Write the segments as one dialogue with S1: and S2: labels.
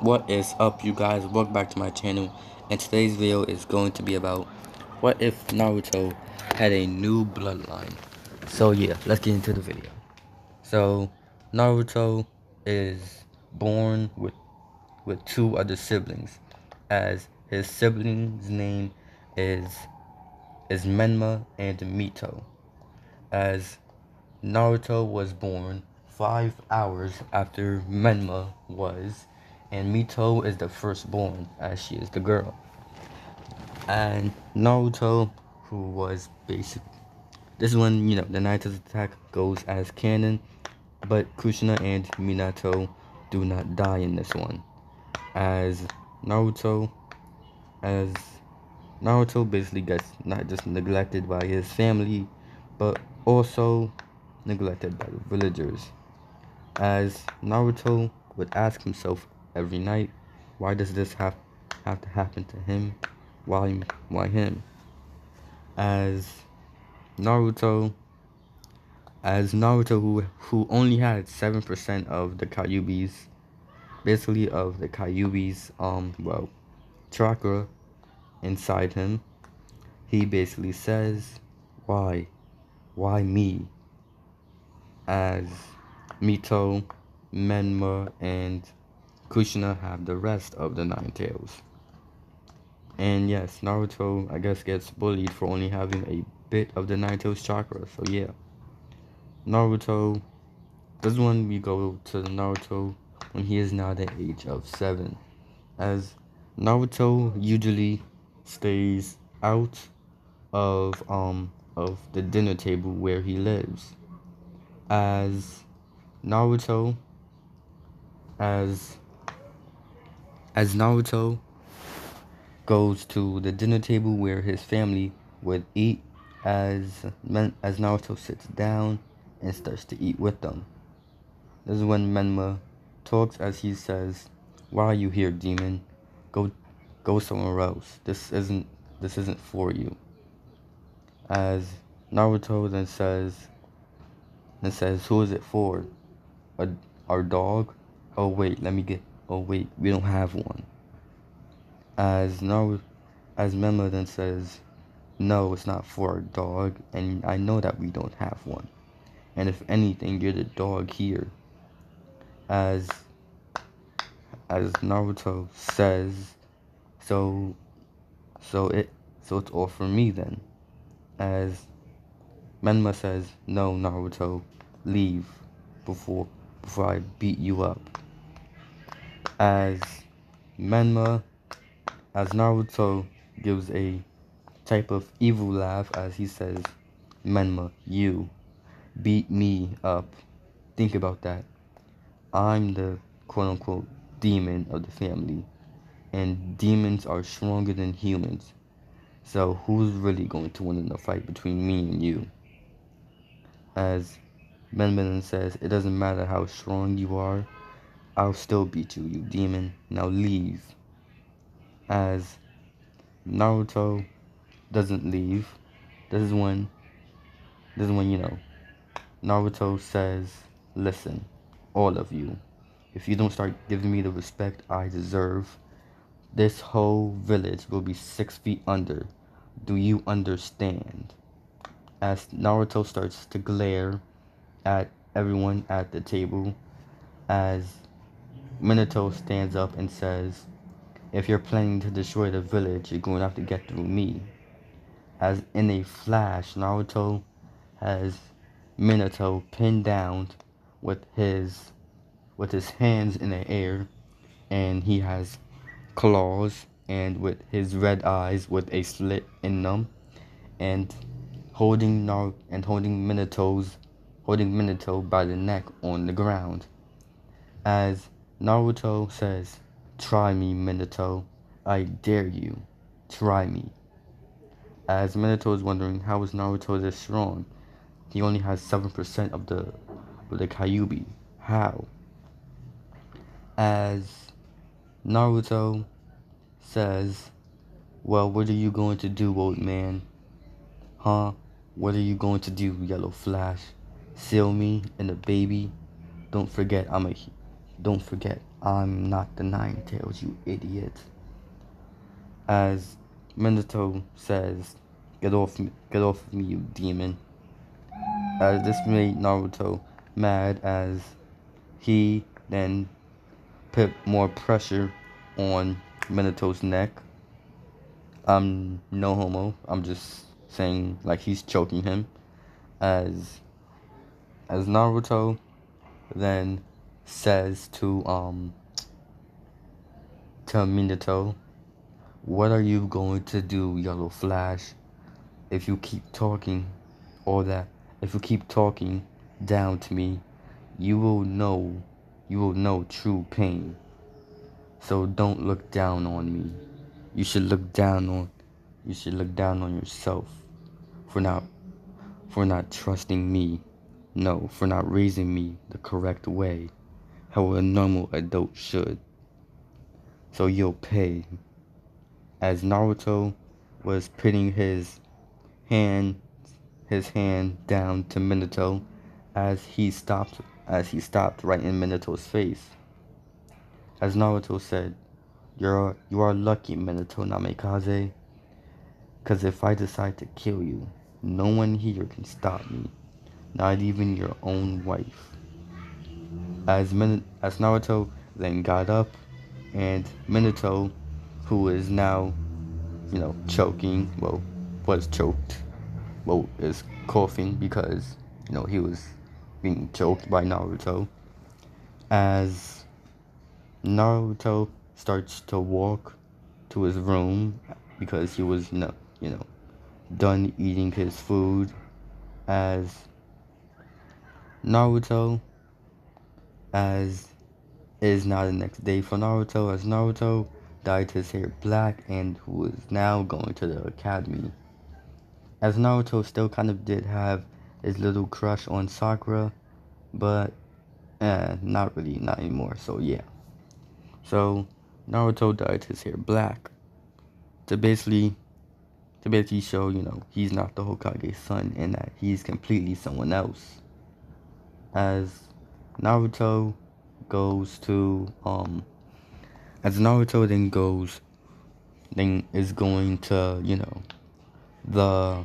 S1: What is up, you guys? Welcome back to my channel, and today's video is going to be about what if Naruto had a new bloodline. So yeah, let's get into the video. So Naruto is born with two other siblings, as his siblings' name is Menma and Mito. As Naruto was born 5 hours after Menma was, and Mito is the firstborn, as she is the girl. And Naruto, who was basic. This is when, the Naruto's attack goes as canon, but Kushina and Minato do not die in this one. As Naruto, as Naruto basically gets not just neglected by his family, but also neglected by the villagers. As Naruto would ask himself every night, why does this have to happen to him? Why him? As Naruto, who only had 7% of the Kyuubi's, basically of the Kyuubi's chakra inside him, he basically says, why me? As Mito, Menma, and Kushina have the rest of the Nine Tails. And yes, Naruto, I guess, gets bullied for only having a bit of the Nine Tails chakra. So yeah, Naruto, this is when we go to Naruto when he is now the age of 7. As Naruto usually stays out of the dinner table where he lives. As Naruto, as Naruto goes to the dinner table where his family would eat, as Naruto sits down and starts to eat with them. This is when Menma talks, as he says, "Why are you here, demon? Go somewhere else. This isn't for you." As Naruto then says, "Who is it for? Our dog? Oh wait, we don't have one." As Menma then says, "No, it's not for our dog, and I know that we don't have one. And if anything, you're the dog here." As Naruto says, so it's all for me then. As Menma says, "No, Naruto, leave before I beat you up." As Menma, as Naruto gives a type of evil laugh as he says, "Menma, you beat me up. Think about that. I'm the quote-unquote demon of the family, and demons are stronger than humans. So who's really going to win in the fight between me and you?" As Menma says, "It doesn't matter how strong you are, I'll still beat you, you demon. Now leave." As Naruto doesn't leave, this is when Naruto says, "Listen, all of you, if you don't start giving me the respect I deserve, this whole village will be 6 feet under. Do you understand?" As Naruto starts to glare at everyone at the table, as Minato stands up and says, "If you're planning to destroy the village, you're going to have to get through me." As in a flash, Naruto has Minato pinned down with his hands in the air, and he has claws, and with his red eyes with a slit in them, and holding Minato by the neck on the ground. As Naruto says, "Try me, Minato. I dare you. Try me." As Minato is wondering, how is Naruto this strong? He only has 7% of the Kyuubi. How? As Naruto says, "Well, what are you going to do, old man? Huh? What are you going to do, Yellow Flash? Seal me and the baby? Don't forget, Don't forget, I'm not the Nine Tails, you idiot. As Minato says, get off of me, you demon. As this made Naruto mad, as he then put more pressure on Minato's neck. No homo. I'm just saying, like, he's choking him. As Naruto then says to Minato, what are you going to do, Yellow Flash, if you keep talking all that? If you keep talking down to me, you will know true pain. So don't look down on me. You should look down on yourself for not trusting me. No, for not raising me the correct way, how a normal adult should. So you'll pay. As Naruto was putting hand his hand down to Minato, as he stopped right in Minato's face. As Naruto said, you are lucky, Minato Namikaze, because if I decide to kill you, no one here can stop me, not even your own wife. As Naruto then got up, and Minato, who is now, choking, was choked, is coughing because, he was being choked by Naruto. As Naruto starts to walk to his room because he was, done eating his food. As Naruto, as is now the next day for Naruto, as Naruto dyed his hair black and who is now going to the academy. As Naruto still kind of did have his little crush on Sakura, but not really, not anymore. So yeah. So Naruto dyed his hair black to basically show, he's not the Hokage's son and that he's completely someone else. As Naruto goes to as Naruto then is going to, the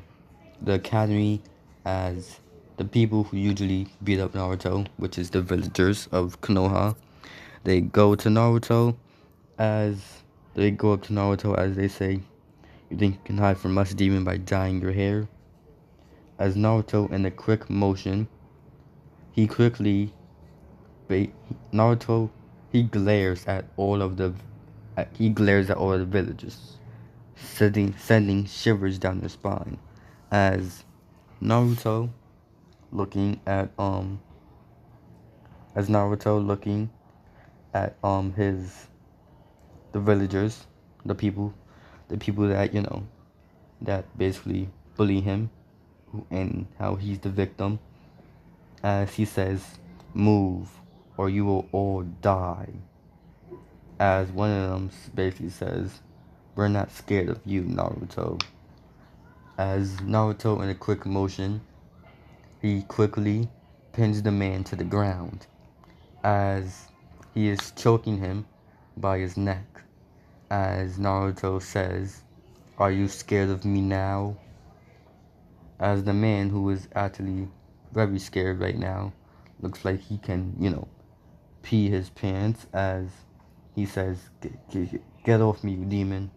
S1: academy, as the people who usually beat up Naruto, which is the villagers of Konoha, they go to Naruto as they go up to Naruto as they say, you think you can hide from us, demon, by dyeing your hair? As Naruto, in a quick motion, he quickly Naruto glares at all of the villagers, sending shivers down their spine. As Naruto looking at the villagers, the people that that basically bully him and how he's the victim, as he says, move or you will all die. As one of them basically says, we're not scared of you, Naruto. As Naruto, in a quick motion, he quickly pins the man to the ground as he is choking him by his neck. As Naruto says, are you scared of me now? As the man, who is actually very scared right now, looks like he can, pee his pants, as he says, get off me, you demon.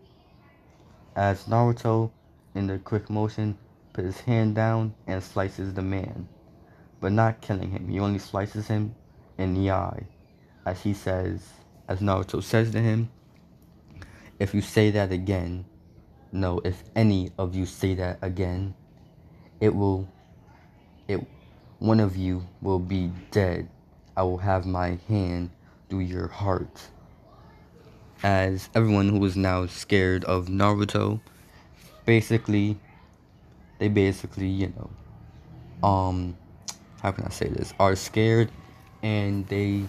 S1: As Naruto, in the quick motion, put his hand down and slices the man, but not killing him. He only slices him in the eye, as Naruto says to him, if you say that again, no, if any of you say that again, one of you will be dead. I will have my hand through your heart. As everyone who was now scared of Naruto, they basically, how can I say this, are scared, and they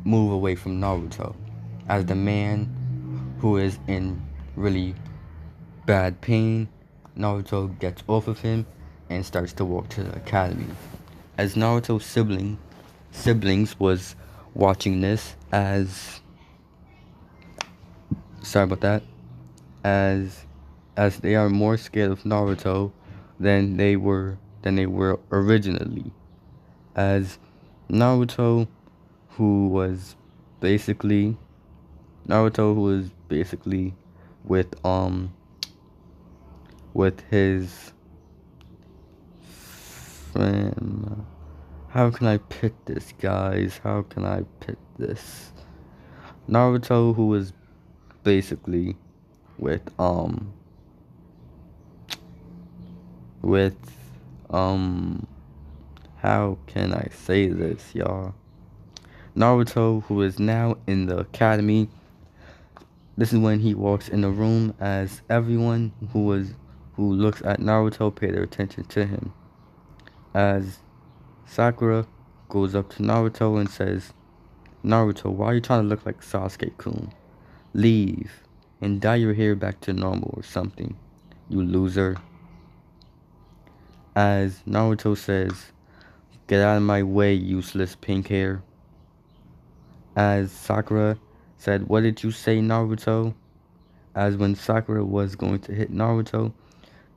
S1: move away from Naruto. As the man, who is in really bad pain, Naruto gets off of him and starts to walk to the academy. As Naruto's siblings was watching this, as sorry about that, as they are more scared of Naruto than they were originally. As Naruto, who was basically Naruto, who was basically with his friend. How can I pit this, guys? How can I pit this? Naruto, who was basically with with um how can I say this, y'all? Naruto, who is now in the academy. This is when he walks in the room, as everyone who looks at Naruto pay their attention to him. As Sakura goes up to Naruto and says, "Naruto, why are you trying to look like Sasuke-kun? Leave and dye your hair back to normal or something, you loser." As Naruto says, "Get out of my way, useless pink hair." As Sakura said, "What did you say, Naruto?" As when Sakura was going to hit Naruto,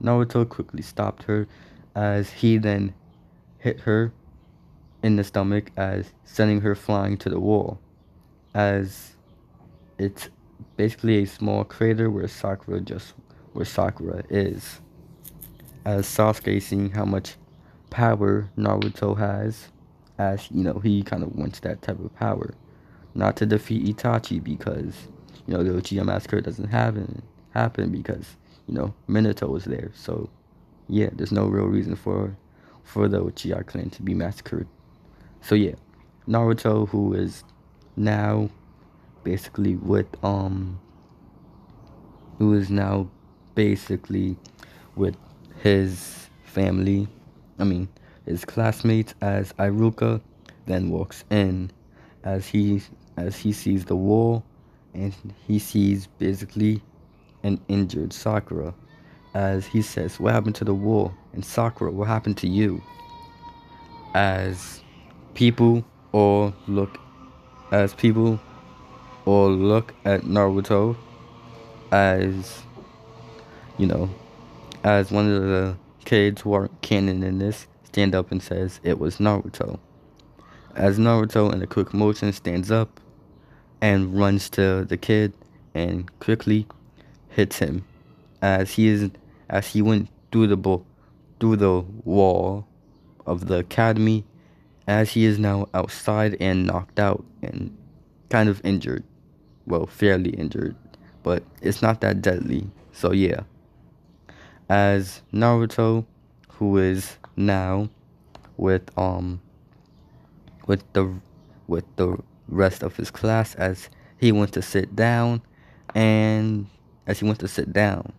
S1: Naruto quickly stopped her, as he then hit her in the stomach, as sending her flying to the wall. As it's basically a small crater where Sakura is. As Sasuke, seeing how much power Naruto has, as he kind of wants that type of power, not to defeat Itachi, because the Uchiha massacre doesn't happen because Minato was there. So yeah, there's no real reason for the Uchiha clan to be massacred. So yeah, Naruto, who is now basically with who is now basically with his family, I mean his classmates, as Iruka then walks in, as he sees the wall, and he sees basically an injured Sakura, as he says, "What happened to the wall?" And Sakura, "What happened to you?" As people all look people all look at Naruto, as you know as one of the kids who aren't canon in this stand up and says it was Naruto. As Naruto, in a quick motion, stands up and runs to the kid and quickly hits him, as he went through the wall of the academy, as he is now outside and knocked out and kind of injured. Well, fairly injured, but it's not that deadly. So yeah, as Naruto, who is now with with the with the rest of his class, as he went to sit down, and as he went to sit down,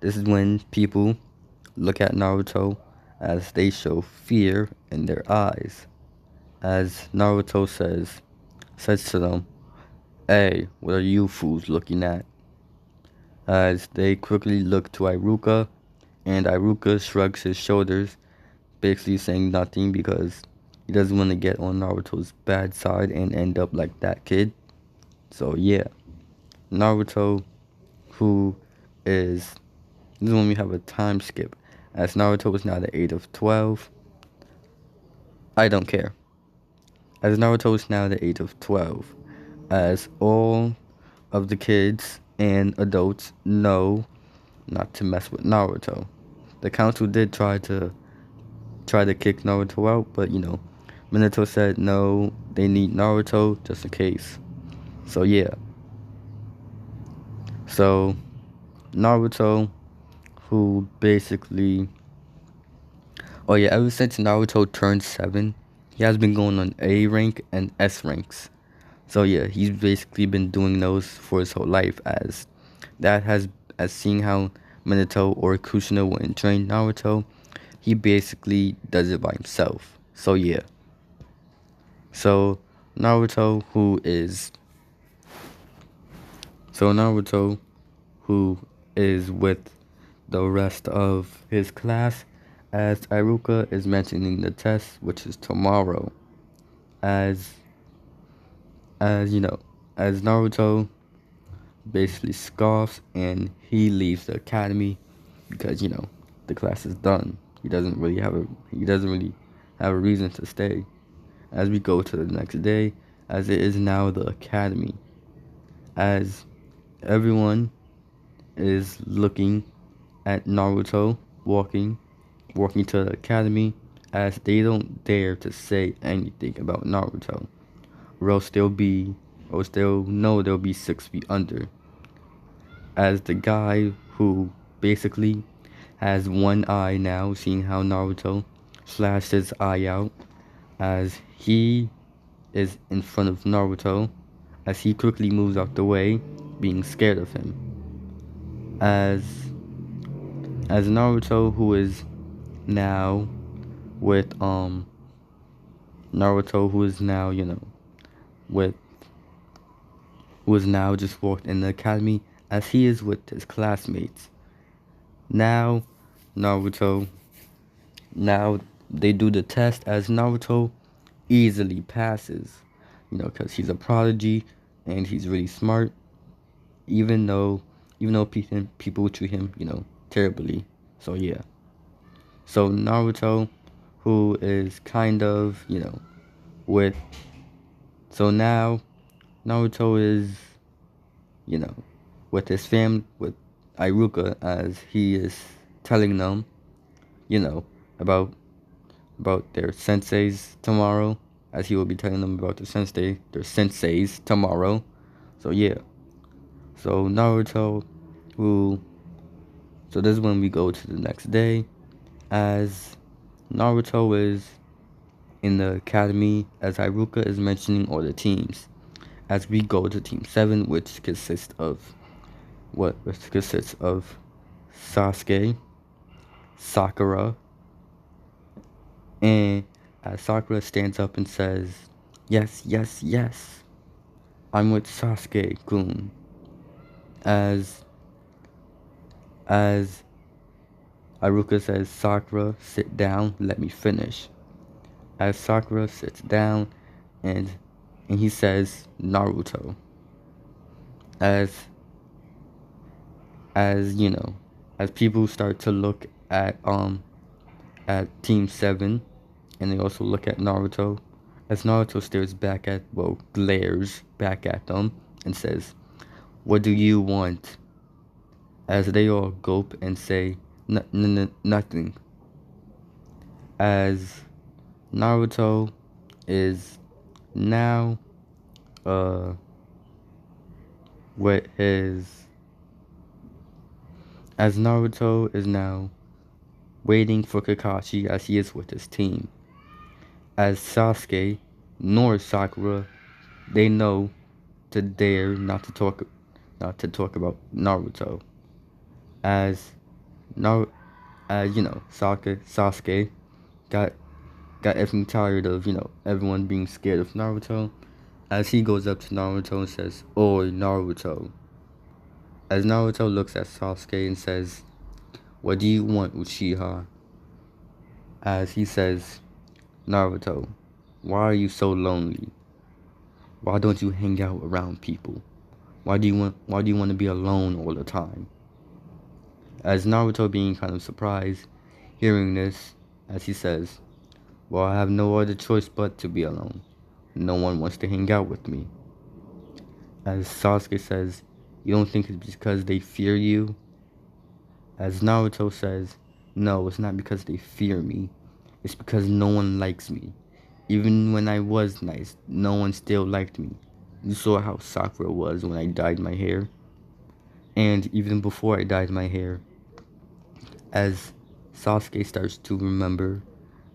S1: this is when people look at Naruto, as they show fear in their eyes, as Naruto says to them, "Hey, what are you fools looking at?" As they quickly look to Iruka, and Iruka shrugs his shoulders, basically saying nothing, because he doesn't want to get on Naruto's bad side and end up like that kid. So yeah, Naruto, who is this is when we have a time skip, as Naruto is now the age of 12. I don't care. As Naruto is now the age of 12, as all of the kids and adults know not to mess with Naruto. The council did try to kick Naruto out, but Minato said no, they need Naruto just in case. So yeah. So Naruto, who basically, oh yeah, ever since Naruto turned 7, he has been going on A rank and S ranks. So yeah, he's basically been doing those for his whole life, as seeing how Minato or Kushina wouldn't train Naruto, he basically does it by himself. So yeah. So Naruto, who is with the rest of his class, as Iruka is mentioning the test, which is tomorrow, as As you know, as Naruto basically scoffs and he leaves the academy because the class is done. He doesn't really have a reason to stay. As we go to the next day, as it is now the academy, as everyone is looking at Naruto walking to the academy, as they don't dare to say anything about Naruto, or else they'll know they'll be 6 feet under. As the guy who basically has one eye now, seeing how Naruto slashed his eye out, as he is in front of Naruto, as he quickly moves out the way, being scared of him. As Naruto, who is now with Naruto, who is now with who is now just walked in the academy, as he is with his classmates. Now Naruto now they do the test as Naruto easily passes, because he's a prodigy and he's really smart, even though people treat him, terribly. So yeah. So Naruto, who is kind of, with so now Naruto is, you know, with his family, with Iruka, as he is telling them, you know, about their senseis tomorrow, as he will be telling them about their senseis tomorrow. So yeah. So Naruto, who so this is when we go to the next day, as Naruto is in the academy, as Iruka is mentioning all the teams. As we go to Team 7, which consists of Sasuke, Sakura, and as Sakura stands up and says, "Yes, yes, yes, I'm with Sasuke-kun." As Iruka says, "Sakura, sit down, let me finish." As Sakura sits down, and he says, "Naruto." As as people start to look at Team 7, and they also look at Naruto, as Naruto glares back at them and says, "What do you want?" As they all gulp and say, "Nothing." As Naruto is now with his as Naruto is now waiting for Kakashi, as he is with his team. As Sasuke nor Sakura, they know to dare not to talk about Naruto. As Sasuke got effing tired of everyone being scared of Naruto, as he goes up to Naruto and says, "Oi, Naruto." As Naruto looks at Sasuke and says, "What do you want, Uchiha?" As he says, "Naruto, why are you so lonely? Why don't you hang out around people? Why do you want to be alone all the time?" As Naruto, being kind of surprised, hearing this, as he says, "Well, I have no other choice but to be alone. No one wants to hang out with me." As Sasuke says, "You don't think it's because they fear you?" As Naruto says, "No, it's not because they fear me. It's because no one likes me. Even when I was nice, no one still liked me. You saw how Sakura was when I dyed my hair. And even before I dyed my hair." As Sasuke starts to remember,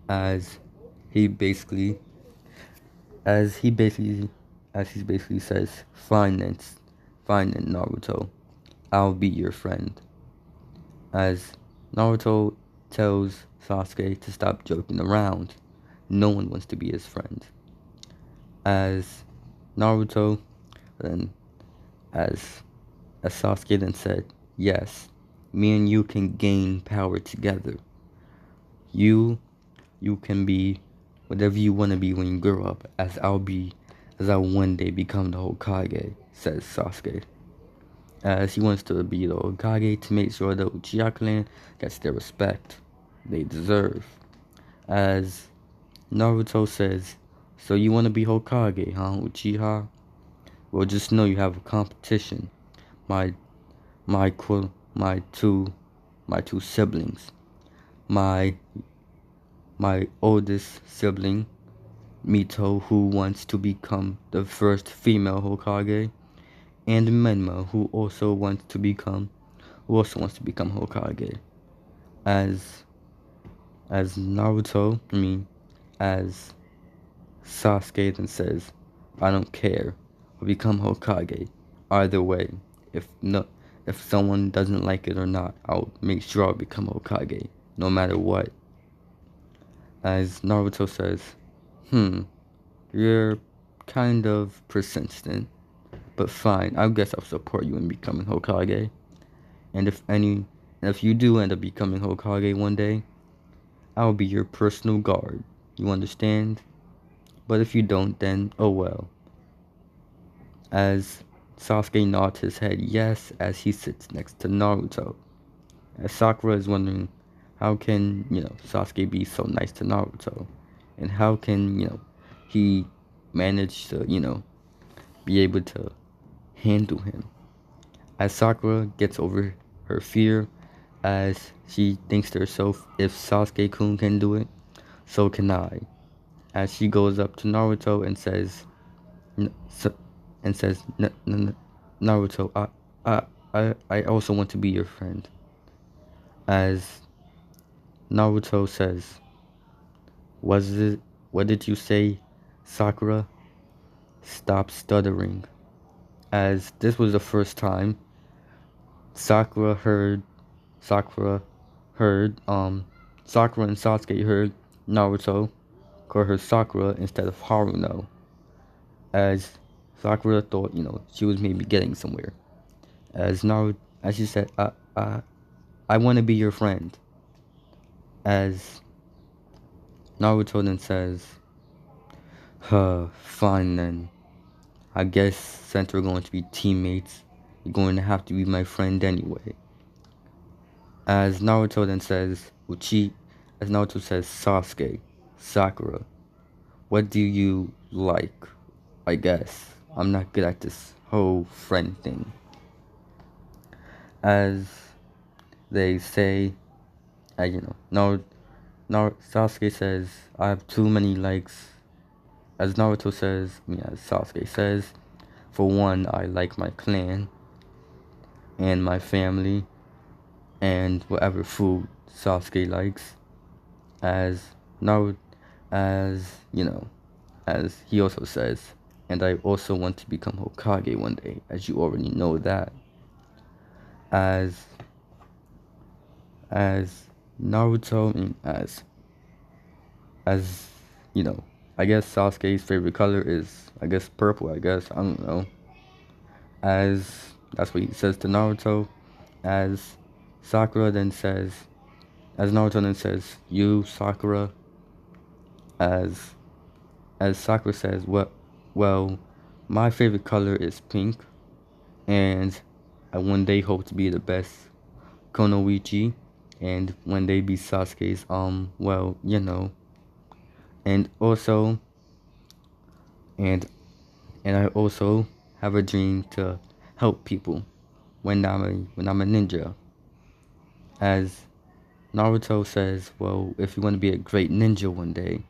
S1: as he basically says, "Fine then, Naruto. I'll be your friend." As Naruto tells Sasuke to stop joking around. No one wants to be his friend. As Naruto then, as Sasuke then said, "Yes, me and you can gain power together. You can be whatever you want to be when you grow up, as I'll be as I one day become the Hokage, says Sasuke. As he wants to be the Hokage to make sure the Uchiha clan gets their respect they deserve. As Naruto says, so you want to be Hokage, huh, Uchiha? Well, just know you have a competition. My, my, my two siblings. My, my oldest sibling, Mito, who wants to become the first female Hokage, and Menma, who also wants to become Hokage. As Naruto, as Sasuke then says, I don't care. I'll become Hokage. Either way, if no, if someone doesn't like it or not, I'll make sure I'll become Hokage, no matter what. As Naruto says, you're kind of persistent, but fine. I guess I'll support you in becoming Hokage. And if you do end up becoming Hokage one day, I'll be your personal guard. You understand? But if you don't, then oh well. As Sasuke nods his head yes as he sits next to Naruto. As Sakura is wondering, how can, Sasuke be so nice to Naruto? And how can, he manage to, be able to handle him? As Sakura gets over her fear, as she thinks to herself, if Sasuke-kun can do it, so can I. As she goes up to Naruto and says, Naruto, I also want to be your friend. As Naruto says, what did you say, Sakura? Stop stuttering. As this was the first time Sakura and Sasuke heard Naruto call her Sakura instead of Haruno. As Sakura thought, she was maybe getting somewhere. As she said, I want to be your friend. As Naruto then says, fine then. I guess since we're going to be teammates, you're going to have to be my friend anyway. As Naruto then says, Sasuke, Sakura, what do you like? I guess. I'm not good at this whole friend thing. As they say, Sasuke says, I have too many likes. As Sasuke says, for one, I like my clan and my family and whatever food Sasuke likes. As he also says, and I also want to become Hokage one day, as you already know that. As Naruto and I guess Sasuke's favorite color is, purple, I don't know. As that's what he says to Naruto. As Naruto then says, you, Sakura. As Sakura says, well, my favorite color is pink, and I one day hope to be the best Konoichi, and one day be Sasuke's, and also, and I also have a dream to help people when I'm a ninja. As Naruto says, well, if you want to be a great ninja one day,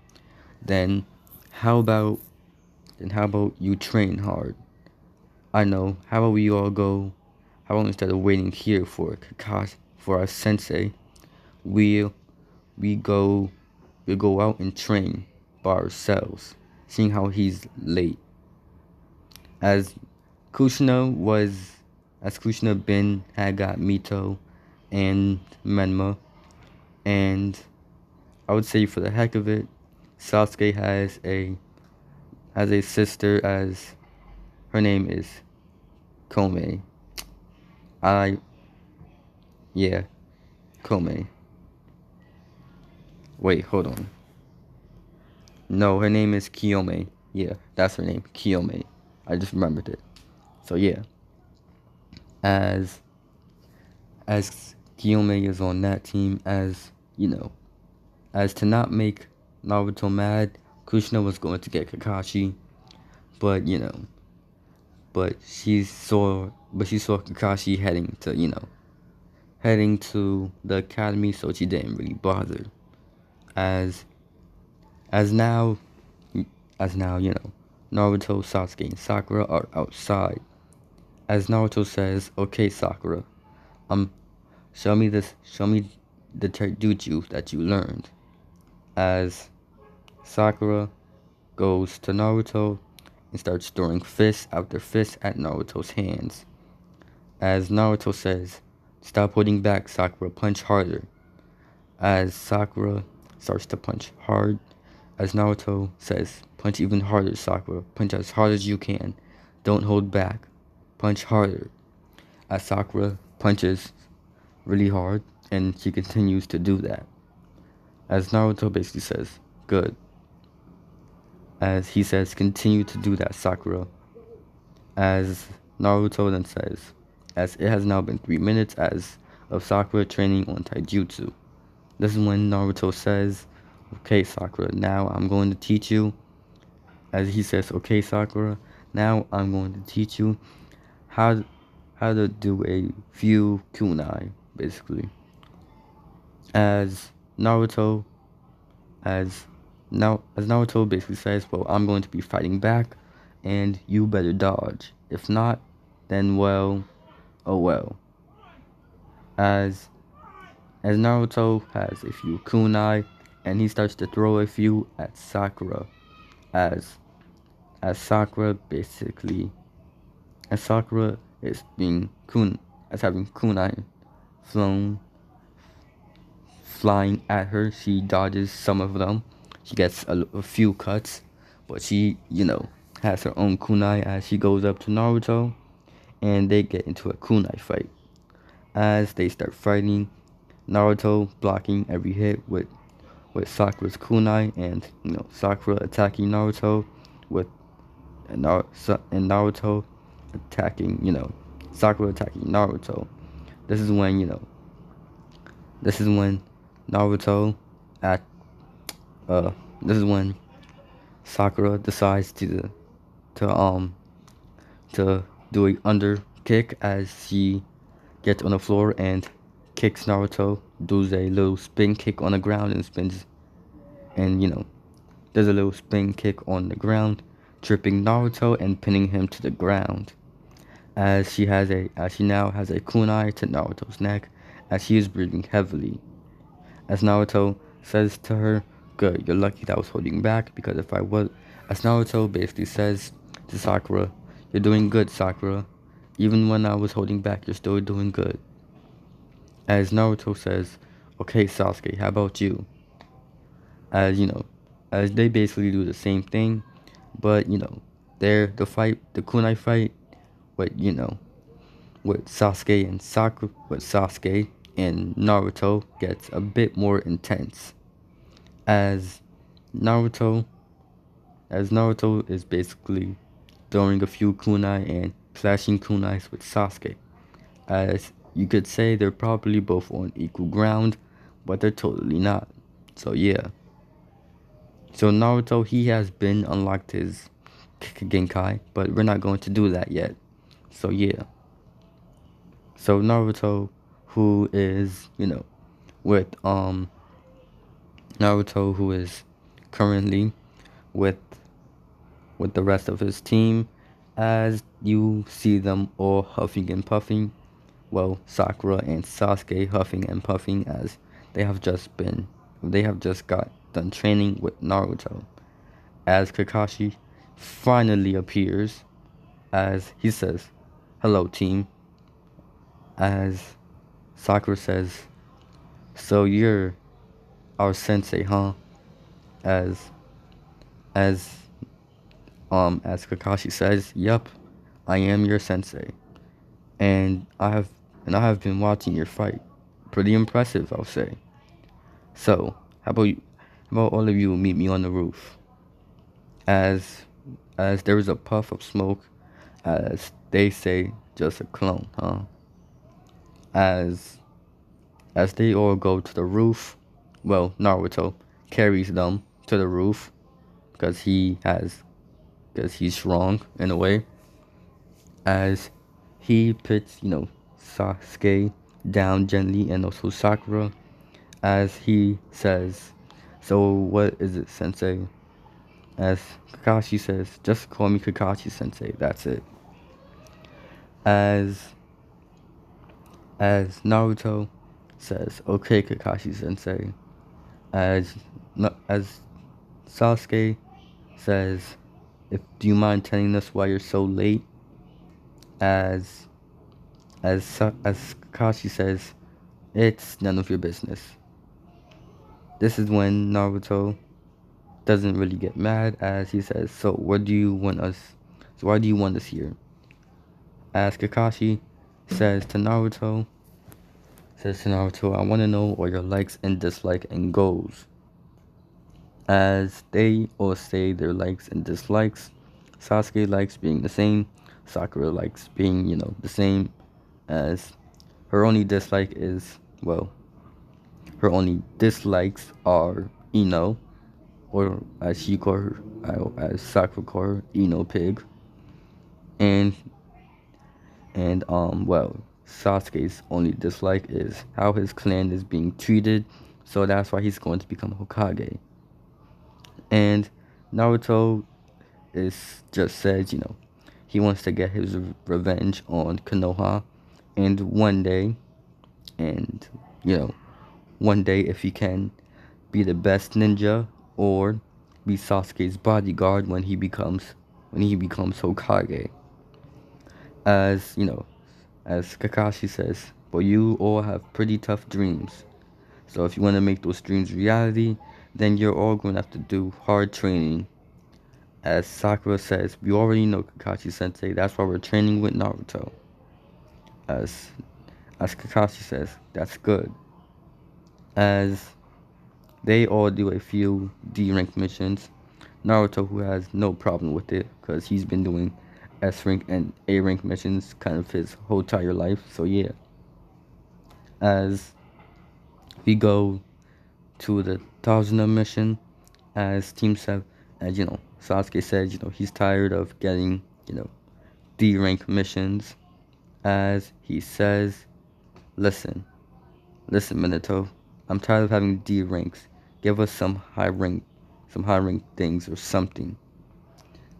S1: then how about you train hard? I know. How about we all go? How about instead of waiting here for Kakashi, for our sensei, we go out and train by ourselves, seeing how he's late. As Kushina Ben had got Mito and Menma, and I would say for the heck of it, Sasuke has a sister as her name is Kome. Kome. Wait, hold on. No, her name is Kiyome. Yeah, that's her name, Kiyome. I just remembered it. So yeah, as as Kiyome is on that team, as you know, as to not make Naruto mad, Kushina was going to get Kakashi, but she saw Kakashi heading to the academy, so she didn't really bother. As as now as now, Naruto, Sasuke, and Sakura are outside. As Naruto says, "Okay, Sakura, um, show me the taijutsu that you learned." As Sakura goes to Naruto and starts throwing fist after fist at Naruto's hands. As Naruto says, "Stop holding back, Sakura, punch harder." As Sakura starts to punch hard, as Naruto says, "Punch even harder, Sakura. Punch as hard as you can. Don't hold back. Punch harder." As Sakura punches really hard, and she continues to do that. As Naruto basically says, "Good." As he says, "Continue to do that, Sakura." As Naruto then says, as it has now been 3 minutes as of Sakura training on taijutsu. This is when Naruto says, "Okay, Sakura, now I'm going to teach you." As he says, "Okay, Sakura, now I'm going to teach you how how to do a few kunai," basically. As Naruto, as as Naruto basically says, "Well, I'm going to be fighting back, and you better dodge. If not, then well, oh well." As Naruto has a few kunai, and he starts to throw a few at Sakura. As Sakura basically, as Sakura is being as having kunai flown flying at her, she dodges some of them. She gets a few cuts, but she, has her own kunai as she goes up to Naruto, and they get into a kunai fight. As they start fighting, Naruto blocking every hit with Sakura's kunai, and Sakura attacking Naruto with and Naruto attacking, Sakura attacking Naruto. This is when this is when Naruto at this is when Sakura decides to to do a under kick as she gets on the floor and kicks Naruto, does a little spin kick on the ground and spins, and does a little spin kick on the ground, tripping Naruto and pinning him to the ground. As she now has a kunai to Naruto's neck as she is breathing heavily. As Naruto says to her, "Good, you're lucky that I was holding back, because if I was..." As Naruto basically says to Sakura, "You're doing good, Sakura. Even when I was holding back, you're still doing good." As Naruto says, "Okay, Sasuke, how about you?" As as they basically do the same thing, but the kunai fight, with with Sasuke and Naruto gets a bit more intense. As Naruto Naruto is basically throwing a few kunai and clashing kunais with Sasuke. As you could say, they're probably both on equal ground, but they're totally not. So yeah. So Naruto, he has been unlocked his Genkai, but we're not going to do that yet. So yeah. So Naruto, who is, with Naruto, who is currently with the rest of his team, as you see them all huffing and puffing. Well, Sakura and Sasuke huffing and puffing as they have just got done training with Naruto. As Kakashi finally appears, as he says, "Hello, team." As Sakura says, "So you're our sensei, huh?" As as as Kakashi says, "Yep, I am your sensei, and I have been watching your fight. Pretty impressive, I'll say. So, how about all of you meet me on the roof?" As as there is a puff of smoke, as they say, just a clone, huh? As as they all go to the roof, well, Naruto carries them to the roof because he's strong in a way. As he puts, Sasuke down gently and also Sakura, as he says, "So what is it, Sensei?" As Kakashi says, "Just call me Kakashi Sensei. That's it." As as Naruto says, "Okay, Kakashi Sensei." As as Sasuke says, "If do you mind telling us why you're so late?" As as Kakashi says, "It's none of your business." This is when Naruto doesn't really get mad, as he says, "So what do you want us? So why do you want us here?" As Kakashi says to Naruto, "I want to know all your likes and dislikes and goals." As they all say their likes and dislikes, Sasuke likes being the same, Sakura likes being, the same, as her only dislike is, well, her only dislikes are Ino, or as she call her, as Sakura call her, Ino Pig, and well, Sasuke's only dislike is how his clan is being treated, so that's why he's going to become Hokage. And Naruto is just says, he wants to get his revenge on Konoha, and and you know, one day if he can, be the best ninja or be Sasuke's bodyguard when he becomes Hokage. As as Kakashi says, but you all have pretty tough dreams. So if you want to make those dreams reality, then you're all going to have to do hard training. As Sakura says, we already know Kakashi Sensei, that's why we're training with Naruto. As as Kakashi says, that's good. As they all do a few D rank missions, Naruto, who has no problem with it because he's been doing S rank and A rank missions kind of his whole entire life. So yeah. As we go to the Thousand mission, as Team 7, as Sasuke says, he's tired of getting, D rank missions. As he says, listen, Minato, I'm tired of having D ranks. Give us some high rank things or something.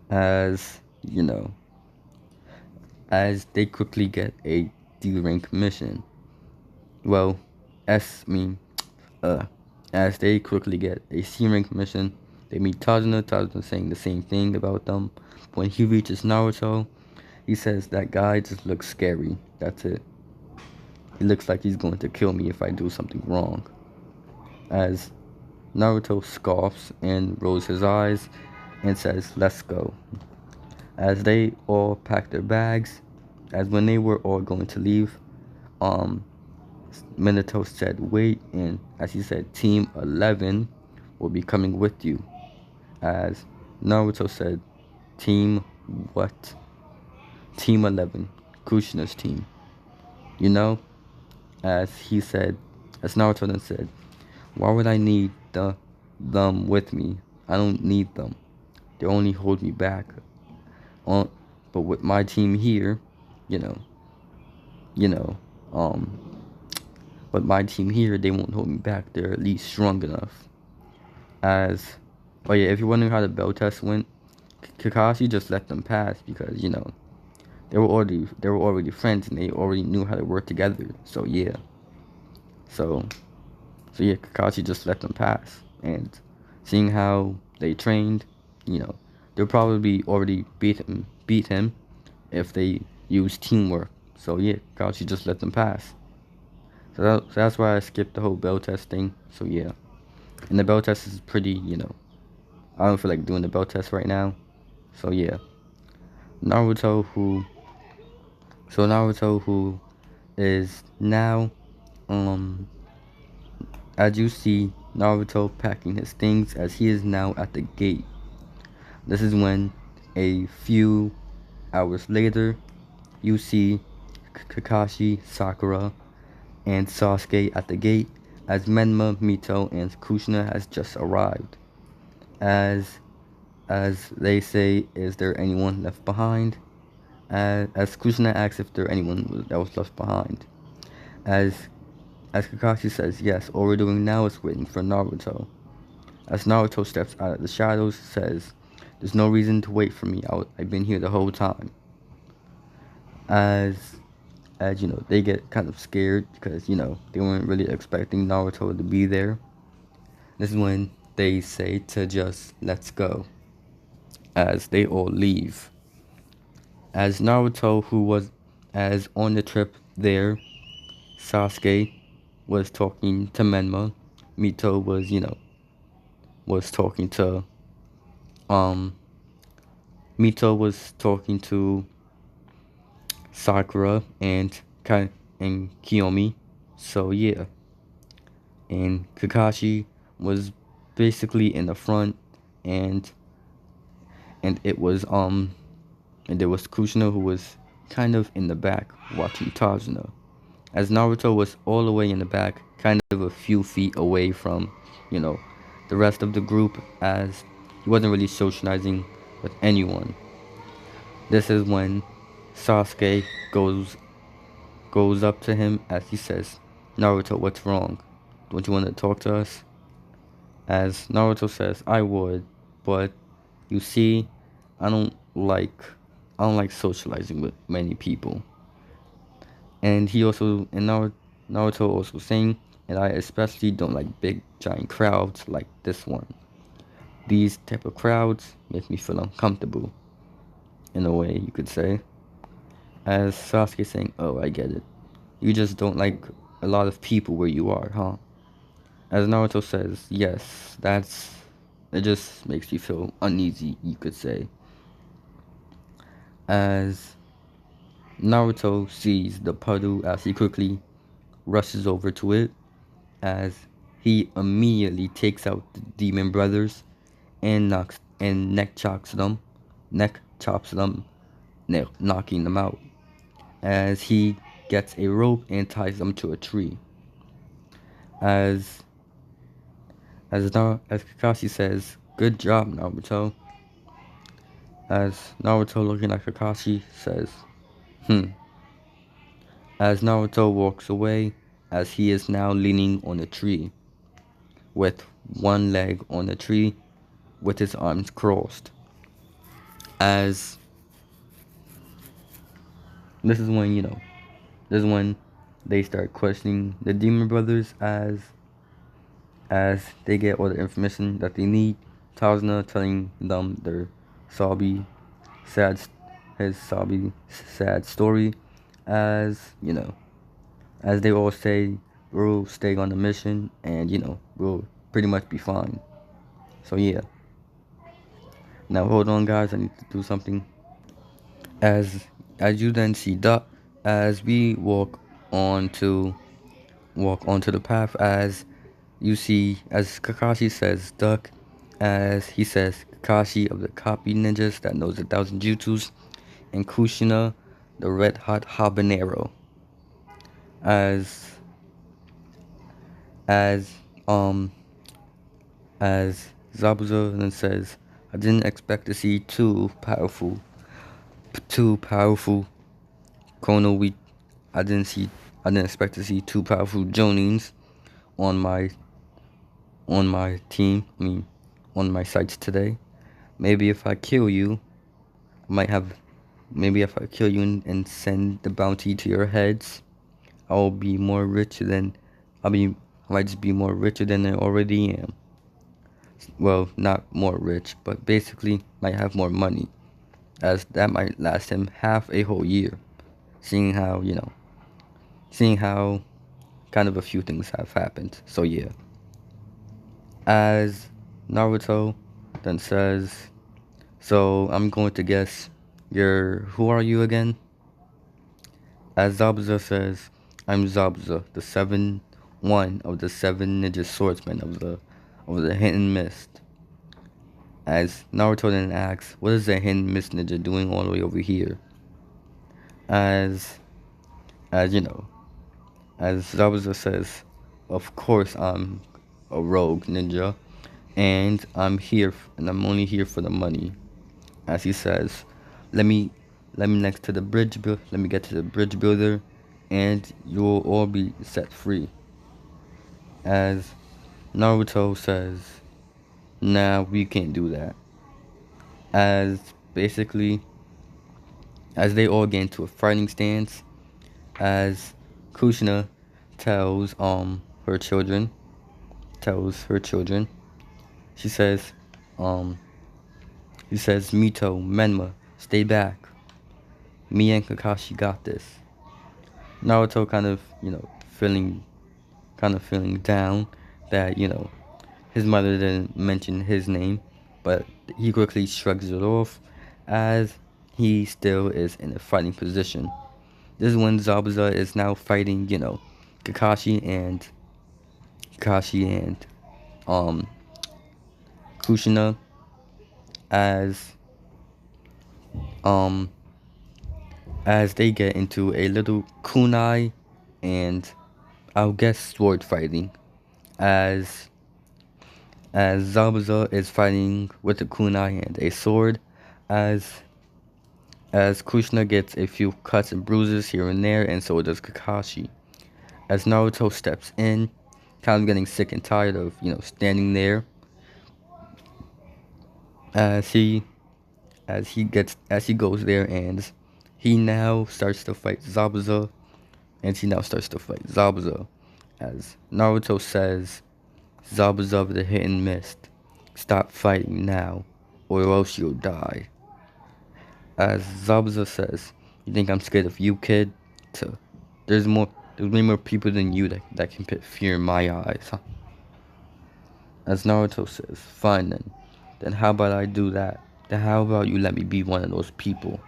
S1: As, as they quickly get a D rank mission. Well, S mean, as they quickly get a C rank mission, they meet Tadano saying the same thing about them. When he reaches Naruto, he says that guy just looks scary. That's it. He looks like he's going to kill me if I do something wrong. As Naruto scoffs and rolls his eyes and says, "Let's go." As they all pack their bags, as when they were all going to leave, Minato said, "Wait," and as he said, "Team 11 will be coming with you." As Naruto said, "Team what?" "Team 11, Kushina's team." You know, as he said, as Naruto then said, "Why would I need them with me? I don't need them. They only hold me back. On, but with my team here, you know, you know, um, but my team here, they won't hold me back. They're at least strong enough." As, oh yeah, if you're wondering how the bell test went, Kakashi just let them pass because they were already friends and they already knew how to work together. So yeah, so yeah, Kakashi just let them pass, and seeing how they trained, they'll probably already beat him if they use teamwork. So yeah, Kakashi just let them pass. So that's why I skipped the whole bell test thing. So yeah, and the bell test is pretty, I don't feel like doing the bell test right now. So yeah, Naruto who, Naruto who is now, um, as you see Naruto packing his things as he is now at the gate. This is when A few hours later, you see Kakashi, Sakura, and Sasuke at the gate as Menma, Mito, and Kushina has just arrived. As they say, is there anyone left behind? As Kushina asks if there anyone that was left behind. As Kakashi says yes, all we're doing now is waiting for Naruto. As Naruto steps out of the shadows, says, "There's no reason to wait for me. I've been here the whole time." As you know, they get kind of scared because they weren't really expecting Naruto to be there. This is when they say to just let's go. As they all leave. As Naruto, who was as on the trip there, Sasuke was talking to Menma. Mito was talking to Mito was talking to Sakura and Kiyomi. So yeah, and Kakashi was basically in the front, and it was and there was Kushina, who was kind of in the back watching Tazuna. As Naruto was all the way in the back, kind of a few feet away from, the rest of the group, as he wasn't really socializing with anyone. This is when Sasuke goes up to him as he says, "Naruto, what's wrong? Don't you want to talk to us?" As Naruto says, "I would, but you see, I don't like socializing with many people." And Naruto also saying, "And I especially don't like big giant crowds like this one. These type of crowds make me feel uncomfortable," in a way you could say. As Sasuke saying, "Oh, I get it. You just don't like a lot of people where you are, huh?" As Naruto says, "Yes, it just makes you feel uneasy," you could say. As Naruto sees the puddle, as he quickly rushes over to it, as he immediately takes out the demon brothers and neck chops them, knocking them out. As he gets a rope and ties them to a tree. As Kakashi says, "Good job, Naruto." As Naruto, looking at Kakashi, says, As Naruto walks away, as he is now leaning on a tree, with one leg on the tree, with his arms crossed. As this is when they start questioning the Demon Brothers, as they get all the information that they need. Tazuna telling them their Sabi sad sad story, as as they all say, we'll stay on the mission, and we'll pretty much be fine. So yeah. Now hold on, guys, I need to do something. As you then see Duck, as we walk onto the path, as you see, as Kakashi says Duck, as he says Kakashi of the copy ninjas that knows 1,000 jutsus, and Kushina, the red hot habanero. As Zabuza then says, "I didn't expect to see two powerful Kono we I didn't expect to see two powerful Jonins on my team, on my sites today. Maybe if I kill you, if I kill you and send the bounty to your heads, I'll be more rich than I might just be more richer than I already am. Well, not more rich, but basically might have more money, as that might last him half a whole year, seeing how kind of a few things have happened." So yeah. As Naruto then says, "So I'm going to guess who are you again?" As Zabuza says, "I'm Zabuza, one of the 7 ninja swordsmen of the hidden mist." As Naruto then asks, what is the hidden Miss Ninja doing all the way over here? As, as you know, as Zabuza says, of course I'm a rogue ninja, and and I'm only here for the money. As he says, let me, next to the let me get to the bridge builder, and you'll all be set free. As Naruto says, nah, we can't do that. As basically, as they all get into a fighting stance, as Kushina tells her children, she says, um, he says, Mito, Menma, stay back. Me and Kakashi got this. Naruto kind of, feeling down that, his mother didn't mention his name, but he quickly shrugs it off as he still is in a fighting position. This is when Zabuza is now fighting, Kakashi and um Kushina as um as they get into a little kunai and I'll guess sword fighting as Zabuza is fighting with a kunai and a sword as Kushina gets a few cuts and bruises here and there, and so does Kakashi. As Naruto steps in, kind of getting sick and tired of, standing there. As he goes there and he now starts to fight Zabuza, as Naruto says, Zabuza of the hidden mist, stop fighting now, or else you'll die. As Zabuza says, you think I'm scared of you, kid? There's way more people than you that can put fear in my eyes, huh? As Naruto says, fine then. Then how about I do that? Then how about you let me be one of those people?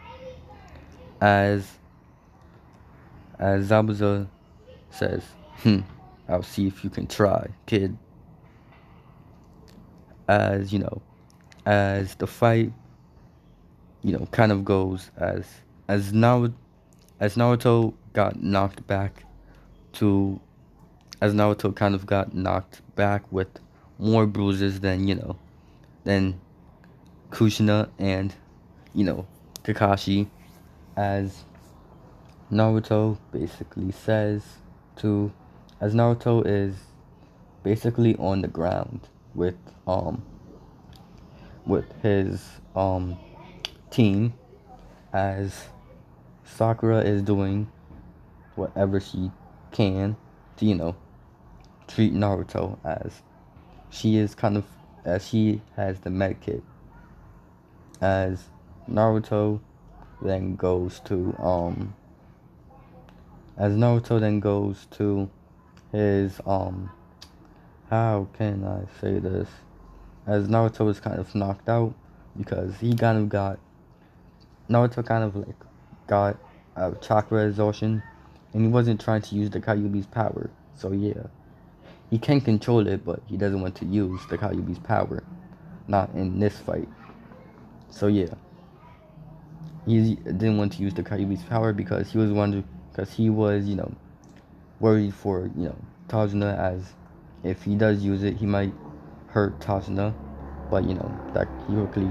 S1: As Zabuza says, I'll see if you can try, kid. As as the fight, kind of goes as Naruto got knocked back to as Naruto kind of got knocked back with more bruises than Kushina and Kakashi, as Naruto basically says to as Naruto is basically on the ground with his team, as Sakura is doing whatever she can to treat Naruto, as she has the med kit. As Naruto then goes to his how can I say this? As Naruto is kind of knocked out because Naruto kind of like got a chakra exhaustion, and he wasn't trying to use the Kyuubi's power. So yeah, he can control it, but he doesn't want to use the Kyuubi's power, not in this fight. So yeah, he didn't want to use the Kyuubi's power because he was worried for Tajuna, as if he does use it, he might hurt Tajuna. But that quickly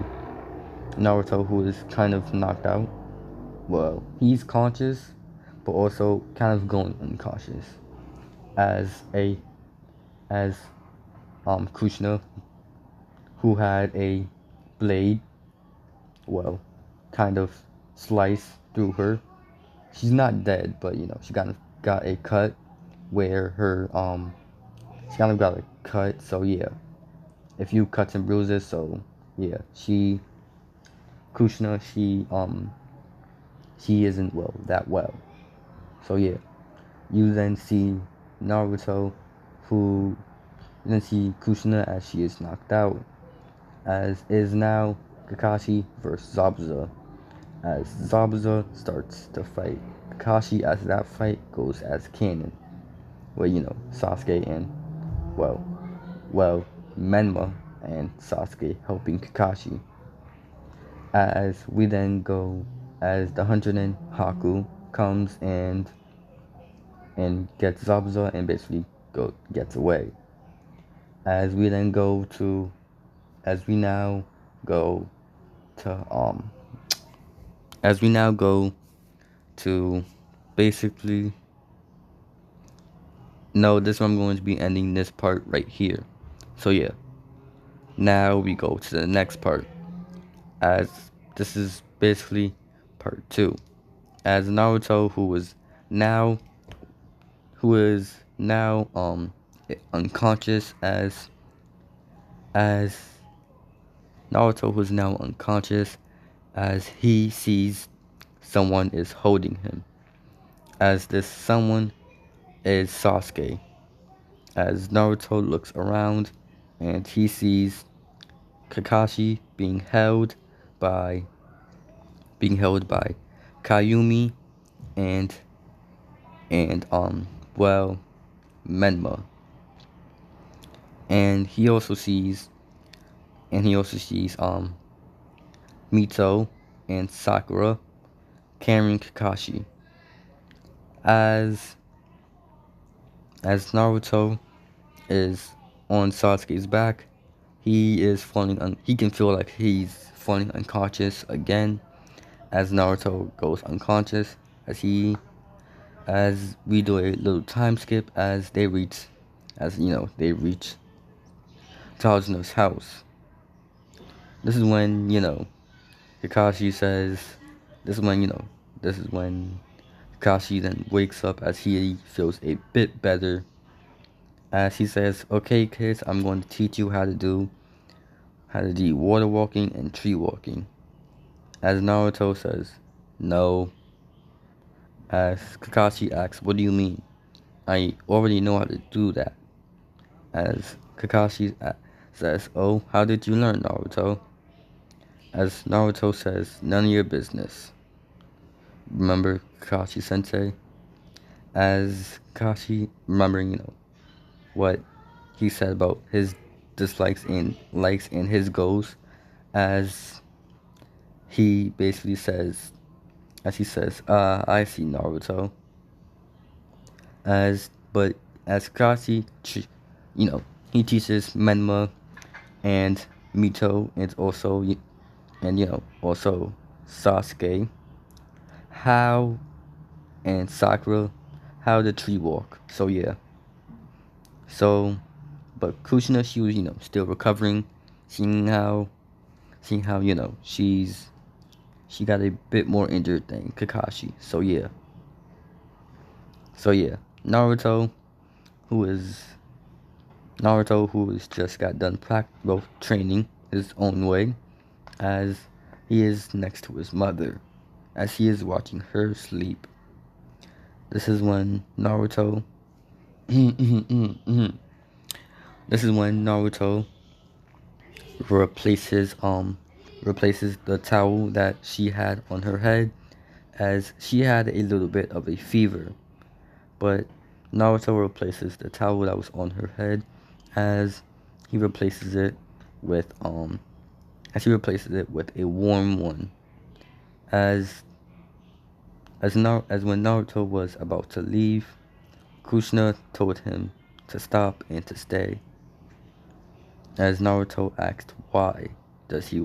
S1: Naruto, who is kind of knocked out, well, he's conscious, but also kind of going unconscious, as Kushina, who had a blade, well, kind of slice through her. She's not dead, but she kind of got a cut where her she kind of got a cut. So yeah, a few cuts and bruises. So yeah, Kushina, she isn't that well. So yeah, you then see Naruto, who you then see Kushina as she is knocked out, as is now Kakashi versus Zabuza, as Zabuza starts to fight Kakashi, as that fight goes as canon, where Sasuke and well Menma and Sasuke helping Kakashi. As we then go, as the Hunter Haku comes and gets Zabuza and basically gets away. As we then go to, as we now go to as we now go to basically, no, this one I'm going to be ending this part right here. So yeah, now we go to the next part, as this is basically part 2. As Naruto, now who is now unconscious, as Naruto, who's now unconscious, as he sees someone is holding him, as this someone is Sasuke. As Naruto looks around and he sees Kakashi by being held by Kayumi and and well, Menma. And he also sees Mito and Sakura carrying Kakashi. As Naruto is on Sasuke's back, he can feel like he's falling unconscious again. As Naruto goes unconscious, as we do a little time skip, as they reach Tajno's house. This is when, Kakashi says, this is when, this is when Kakashi then wakes up as he feels a bit better. As he says, okay kids, I'm going to teach you how to do water walking and tree walking. As Naruto says, no. As Kakashi asks, what do you mean? I already know how to do that. As Kakashi says, oh, how did you learn, Naruto? As Naruto says, none of your business. Remember Kakashi Sensei? As Kakashi, remembering, what he said about his dislikes and likes and his goals, as he basically says, I see, Naruto. As Kakashi, he teaches Menma and Mito and also Sasuke and Sakura how to tree walk. So yeah. So, but Kushina, she was still recovering, seeing how she got a bit more injured than Kakashi. So yeah. Naruto, who is just got done training his own way, as he is next to his mother, as he is watching her sleep. This is when Naruto replaces the towel that she had on her head, as she had a little bit of a fever. But Naruto replaces the towel that was on her head, as he replaces it with a warm one. As when Naruto was about to leave, Kushina told him to stop and to stay. As Naruto asked why does she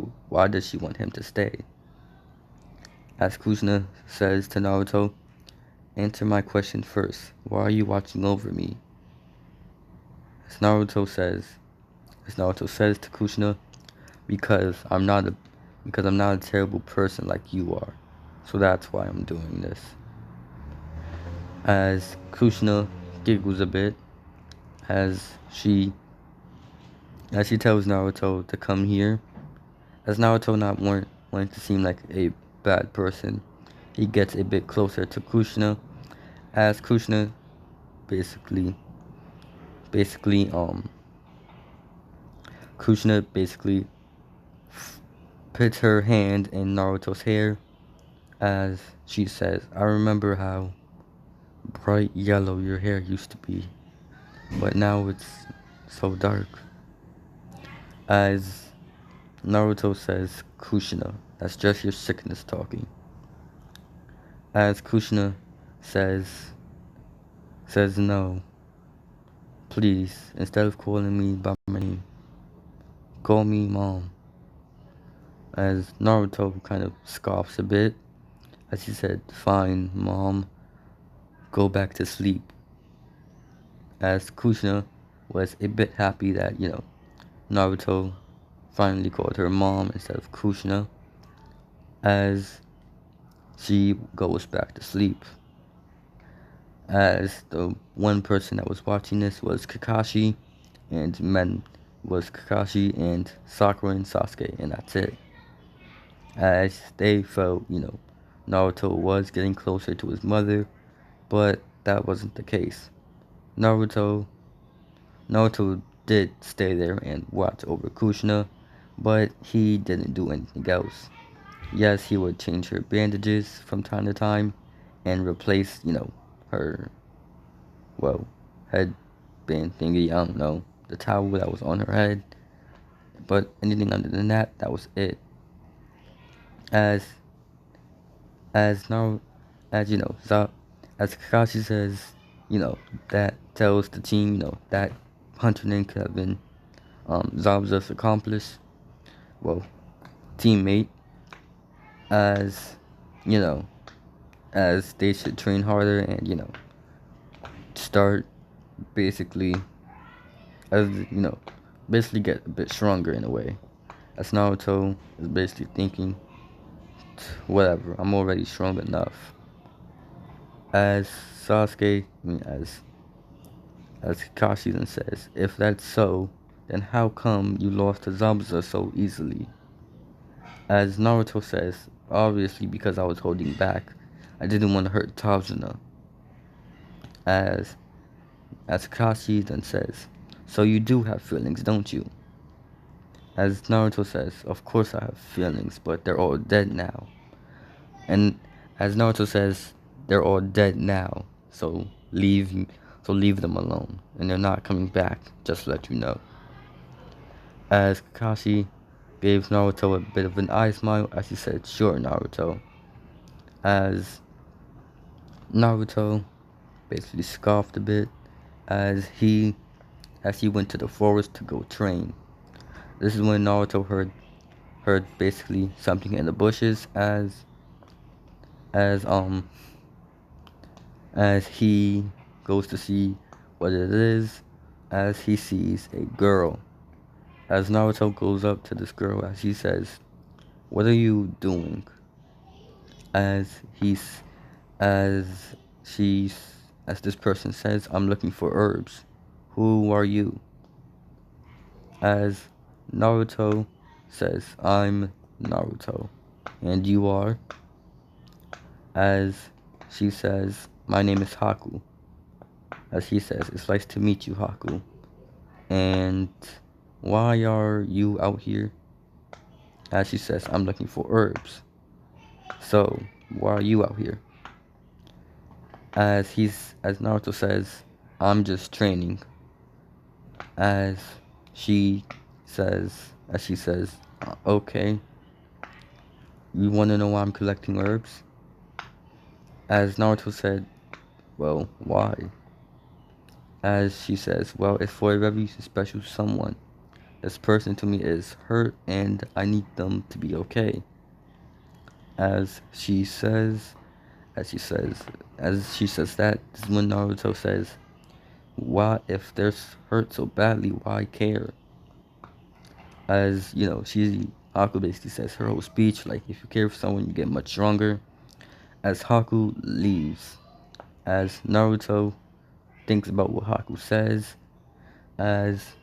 S1: want him to stay. As Kushina says to Naruto, answer my question first. Why are you watching over me? As Naruto says to Kushina, because I'm not a terrible person like you are. So that's why I'm doing this. As Kushina giggles a bit, as she tells Naruto to come here. As Naruto not wanting to seem like a bad person, he gets a bit closer to Kushina, as Kushina basically puts her hand in Naruto's hair, as she says, I remember how bright yellow your hair used to be, but now it's so dark. As Naruto says, Kushina, that's just your sickness talking. As Kushina says, no, please, instead of calling me by my name, call me mom. As Naruto kind of scoffs a bit, as he said, fine, mom, go back to sleep. As Kushina was a bit happy that, Naruto finally called her mom instead of Kushina, as she goes back to sleep. As the one person that was watching this was Kakashi, and men was Kakashi and Sakura and Sasuke, and that's it. As they felt, Naruto was getting closer to his mother, but that wasn't the case. Naruto did stay there and watch over Kushina, but he didn't do anything else. Yes, he would change her bandages from time to time and replace, her, well, headband thingy, I don't know, the towel that was on her head. But anything other than that, that was it. As now, as as Kakashi says, that tells the team, that Hunter and could have been Zabuza's accomplice, well, teammate, as, as they should train harder and, start basically, as, basically get a bit stronger in a way. As Naruto is basically thinking, whatever, I'm already strong enough. As Sasuke, as Kakashi then says, if that's so, then how come you lost to Zabuza so easily? As Naruto says, obviously because I was holding back. I didn't want to hurt Tazuna. As Kakashi then says, so you do have feelings, don't you? As Naruto says, of course I have feelings, but they're all dead now. And as Naruto says, they're all dead now, so leave them alone. And they're not coming back, just to let you know. As Kakashi gave Naruto a bit of an eye smile as he said, sure, Naruto. As Naruto basically scoffed a bit as he went to the forest to go train. This is when Naruto heard basically something in the bushes as he goes to see what it is, as he sees a girl. As Naruto goes up to this girl as he says, what are you doing? As this person says, I'm looking for herbs. Who are you? As Naruto says, I'm Naruto. And you are? As she says, my name is Haku. As he says, it's nice to meet you, Haku. And why are you out here? As she says, I'm looking for herbs. So, why are you out here? As Naruto says, I'm just training. As she says, okay, you want to know why I'm collecting herbs? As Naruto said, well, why? As she says, well, it's for a very special someone. This person to me is hurt and I need them to be okay. As she says that, this is when Naruto says, why, if they're hurt so badly, why care? As, Haku basically says her whole speech, like, if you care for someone, you get much stronger. As Haku leaves, as Naruto thinks about what Haku says, as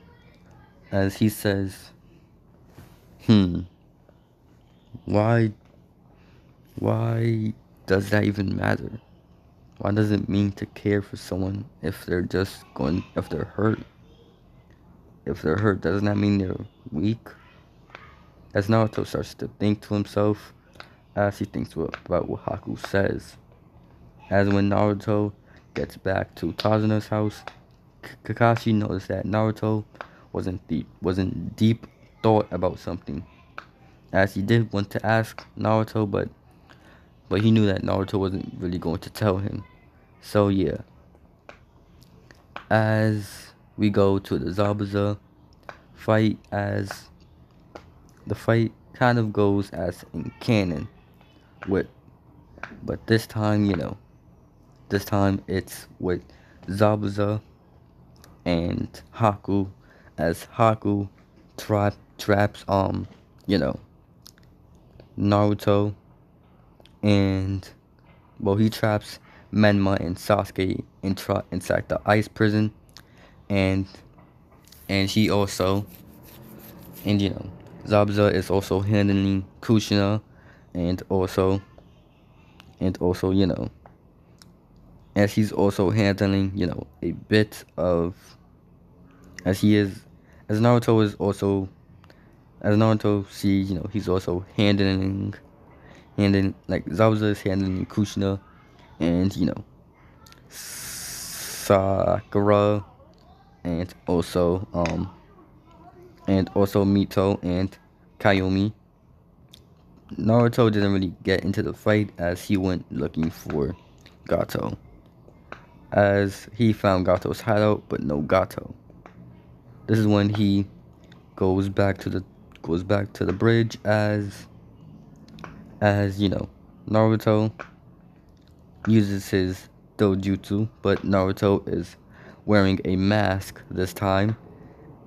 S1: he says, why does that even matter? Why does it mean to care for someone if they're hurt? If they're hurt, doesn't that mean they're weak? As Naruto starts to think to himself, as he thinks about what Haku says. As when Naruto gets back to Tazuna's house, Kakashi noticed that Naruto wasn't deep thought about something, as he did want to ask Naruto, but he knew that Naruto wasn't really going to tell him. So yeah, as we go to the Zabuza fight, as the fight kind of goes as in canon, with but this time, this time it's with Zabuza and Haku, as Haku traps you know Naruto, and well, he traps Menma and Sasuke inside the ice prison, and he also, and Zabuza is also handling Kushina, and also as he's also handling a bit of, as he is as Naruto is also, as Naruto sees, he's also handling, like, Zabuza is handling Kushina, and Sakura, and also Mito and Kayomi. Naruto didn't really get into the fight, as he went looking for Gato, as he found Gato's hideout but no Gato. This is when he goes back to the bridge, as Naruto uses his dojutsu, but Naruto is wearing a mask this time.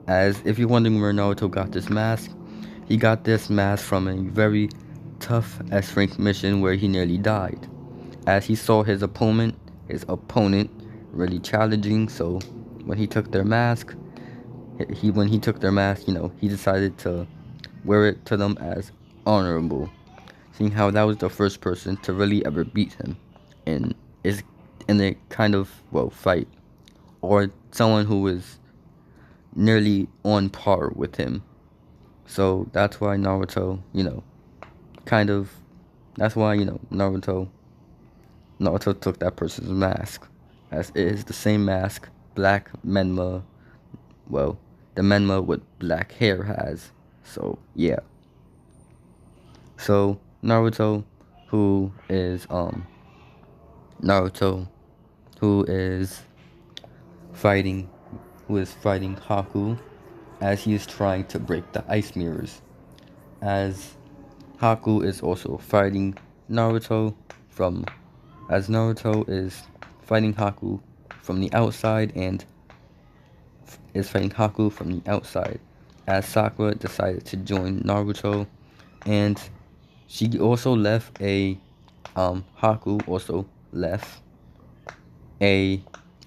S1: As if you're wondering where Naruto got this mask, he got this mask from a very tough S-rank mission where he nearly died, as he saw his opponent really challenging. So when he took their mask, he decided to wear it to them as honorable, seeing how that was the first person to really ever beat him in is in a kind of, well, fight, or someone who was nearly on par with him. So that's why Naruto, kind of, that's why Naruto took that person's mask, as it is the same mask Black Menma, well, the Menma with black hair has. So yeah. So Naruto, who is Naruto, who is fighting, Haku, as he is trying to break the ice mirrors, as Haku is also fighting Naruto from, as Naruto is fighting Haku from the outside, and is fighting Haku from the outside, as Sakura decided to join Naruto, and she also left Haku also left a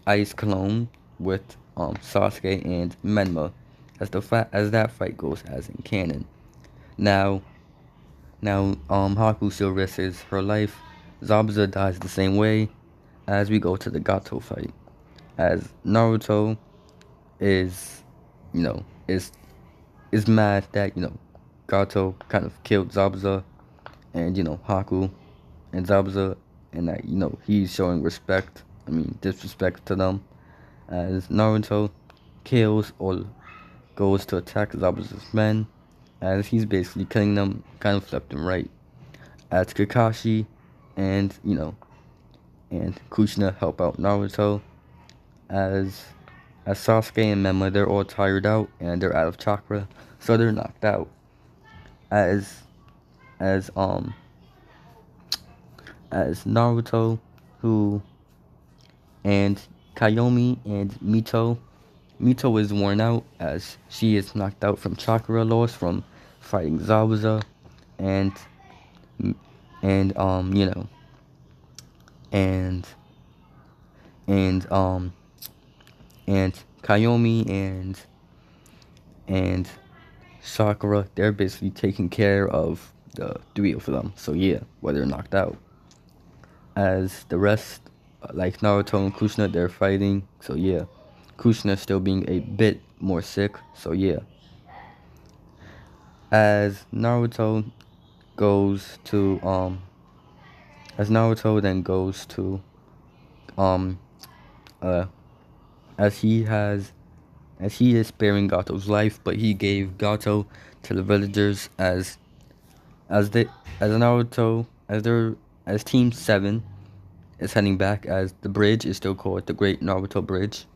S1: ice clone with Sasuke and Menma, as that fight goes as in canon. Now Haku still risks her life. Zabuza dies the same way, as we go to the Gato fight, as Naruto is is mad that Gato kind of killed Zabuza and Haku and Zabuza, and that he's showing respect, disrespect to them, as Naruto kills or goes to attack Zabuza's men, as he's basically killing them kind of left and right, as Kakashi and and Kushina help out Naruto, as Sasuke and Menma, they're all tired out and they're out of chakra, so they're knocked out, as as um as Naruto, who, and Kayomi and Mito is worn out, as she is knocked out from chakra loss from fighting Zabuza, and and and and and Kayomi and Sakura, they're basically taking care of the three of them. So yeah, where they're knocked out, as the rest, like Naruto and Kushina, they're fighting. So yeah, Kushina still being a bit more sick. So yeah, as Naruto goes to as Naruto then goes to um uh as he has as he is sparing Gato's life, but he gave Gato to the villagers as they as Naruto as Team 7 is heading back, as the bridge is still called the Great Naruto Bridge.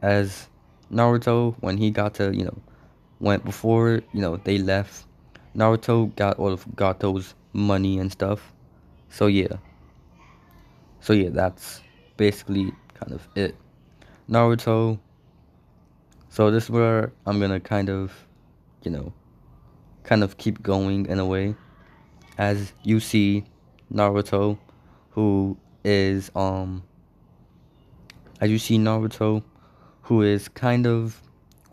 S1: As Naruto, when he got to, went before, they left, Naruto got all of Gato's money and stuff. So yeah. That's basically kind of it. Naruto. So this is where I'm gonna kind of, you know, keep going in a way. As you see Naruto, who is as you see Naruto, who is kind of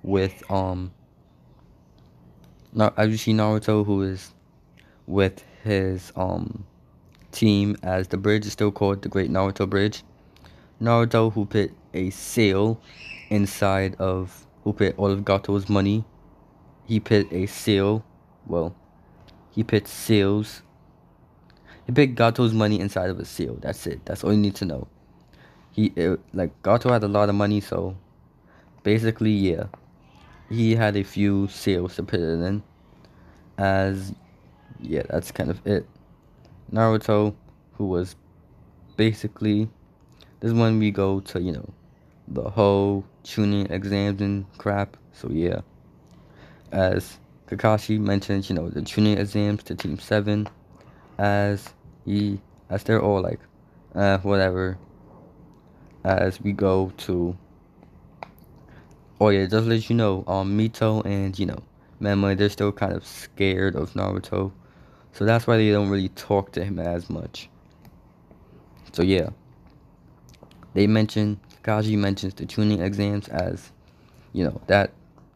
S1: with as you see Naruto, who is with his team, as the bridge is still called the Great Naruto Bridge. Naruto, who put a seal inside of, who put all of Gato's money. He put a seal. Well, he put seals. He put Gato's money inside of a seal. That's it. That's all you need to know. Like Gato had a lot of money, so basically, yeah, he had a few seals to put it in. As yeah, that's kind of it. Naruto, who was basically, this is when we go to, the whole tuning exams and crap. So yeah, as Kakashi mentions, the tuning exams to Team 7, as they're all like, whatever. As we go to, oh yeah, just to let you know, Mito and, Menma, they're still kind of scared of Naruto. So that's why they don't really talk to him as much. So yeah, Kakashi mentions the tuning exams as, that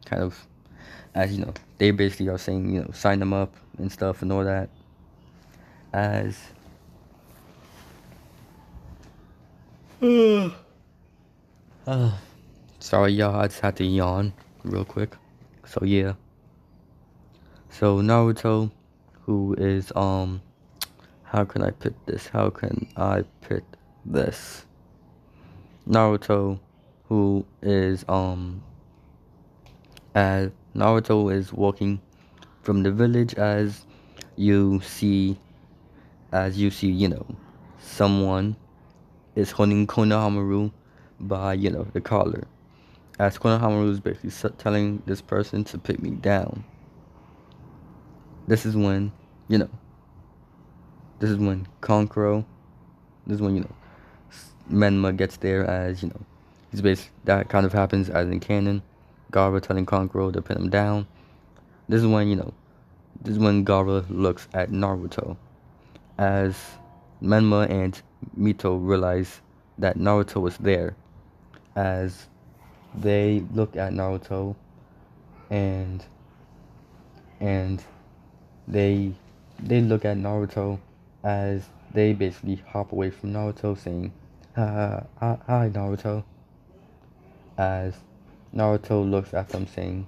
S1: kind of, as, they basically are saying, sign them up and stuff and all that. As, sorry y'all, I just had to yawn real quick. So yeah. So Naruto, who is, how can I put this? Naruto, who is, as Naruto is walking from the village, as you see, someone is holding Konohamaru by, the collar. As Konohamaru is basically telling this person to put me down. This is when, Kankuro, Menma gets there, as, he's basically, that kind of happens as in canon. Gaara telling Kankuro to put him down. This is when Gaara looks at Naruto, as Menma and Mito realize that Naruto was there, as they look at Naruto and they look at Naruto, as they basically hop away from Naruto, saying, hi Naruto. As Naruto looks at them, saying,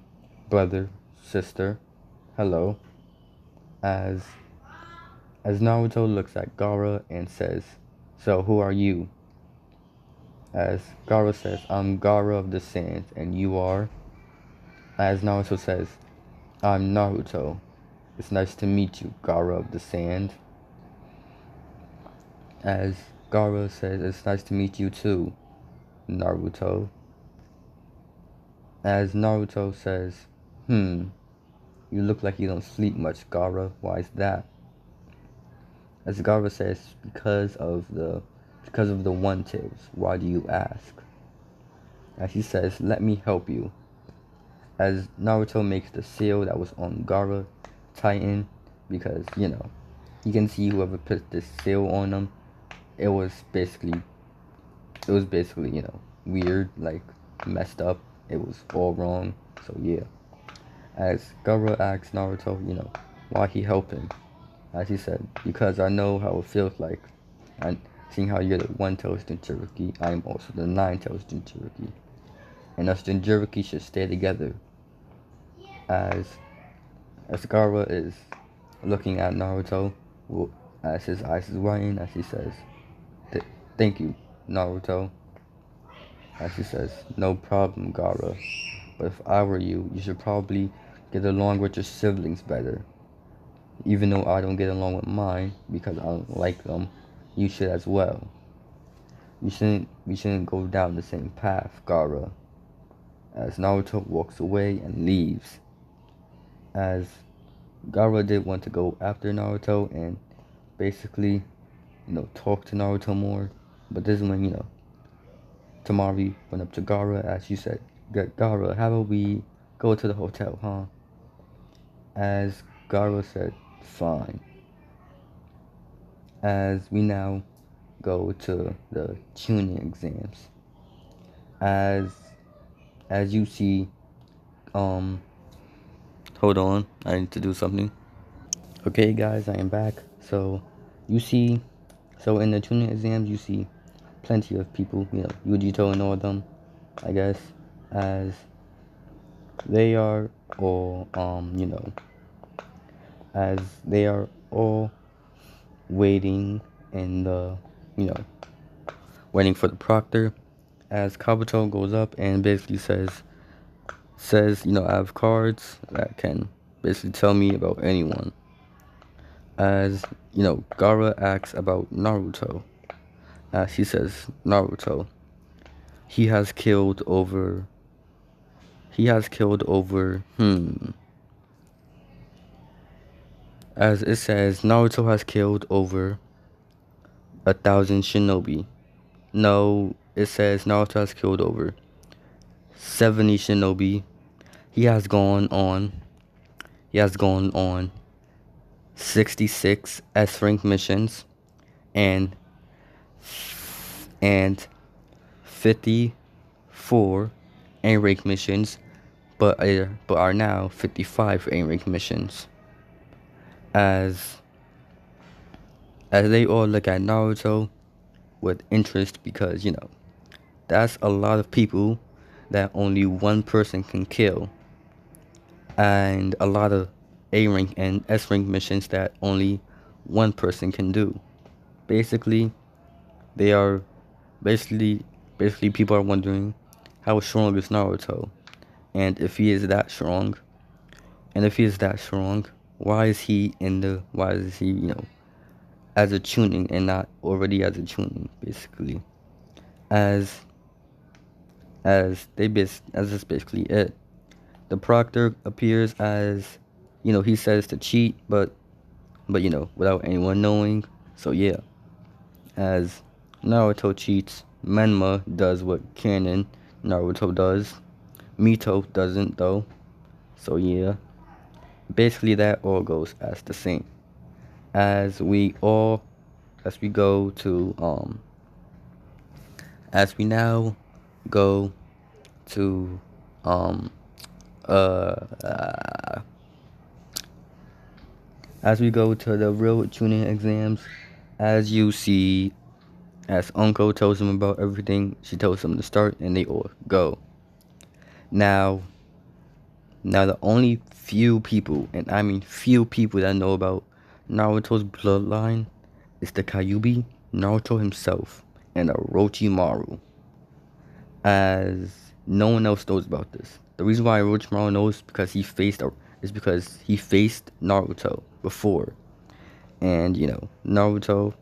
S1: brother, sister, hello. As Naruto looks at Gaara and says, so who are you? As Gaara says, I'm Gaara of the Sands, and you are? As Naruto says, I'm Naruto. It's nice to meet you, Gaara of the Sand. As Gaara says, it's nice to meet you too, Naruto. As Naruto says, you look like you don't sleep much, Gaara. Why is that? As Gaara says, because of the One Tails. Why do you ask? As he says, let me help you. As Naruto makes the seal that was on Gaara tighten, because, you can see whoever put this seal on them, it was basically, weird, like, messed up. It was all wrong. So yeah. As Gaara asks Naruto, why he helped him. As he said, because I know how it feels like. And seeing how you're the one-tailed Jinchuriki, I am also the nine-tailed Jinchuriki. And us Jinchuriki should stay together. As Gaara is looking at Naruto, as his eyes is widen, as he says, thank you, Naruto. As he says, no problem, Gaara. but if I were you, you should probably get along with your siblings better. Even though I don't get along with mine because I don't like them, you should as well. We shouldn't go down the same path, Gaara. As Naruto walks away and leaves. As Gaara did want to go after Naruto and basically, talk to Naruto more. But this is when, Tamari went up to Gaara as she said, Gaara, how about we go to the hotel, huh? As Gaara said, fine. As we now go to the tuning exams. As you see, hold on, I need to do something. Okay guys, I am back. So you see, so in the tuning exams you see plenty of people, Yujito and all of them, I guess, as they are all as they are all waiting in the waiting for the proctor, as Kabuto goes up and basically says, I have cards that can basically tell me about anyone. As, Gaara asks about Naruto. As he says, Naruto, he has killed over, as it says, Naruto has killed over 1,000 shinobi. No, it says Naruto has killed over 70 shinobi. He has gone on 66 S-rank missions and 54 A-rank missions, but are now 55 A-rank missions. As they all look at Naruto with interest because, that's a lot of people that only one person can kill, and a lot of A-rank and S-rank missions that only one person can do. Basically, people are wondering how strong is Naruto, and if he is that strong, why is he as a tuning and not already as a tuning, basically. As that's basically it. The proctor appears as, he says to cheat, but without anyone knowing. So yeah, as Naruto cheats, Menma does what canon Naruto does. Mito doesn't though. So yeah, basically that all goes as the same. As we now go to as we go to the real tuning exams, as you see, as Uncle tells him about everything, she tells him to start, and they all go. Now the only few people, and I mean few people, that know about Naruto's bloodline is the Kyuubi, Naruto himself, and Orochimaru. As no one else knows about this. The reason why Orochimaru knows is because he faced Naruto before, and Naruto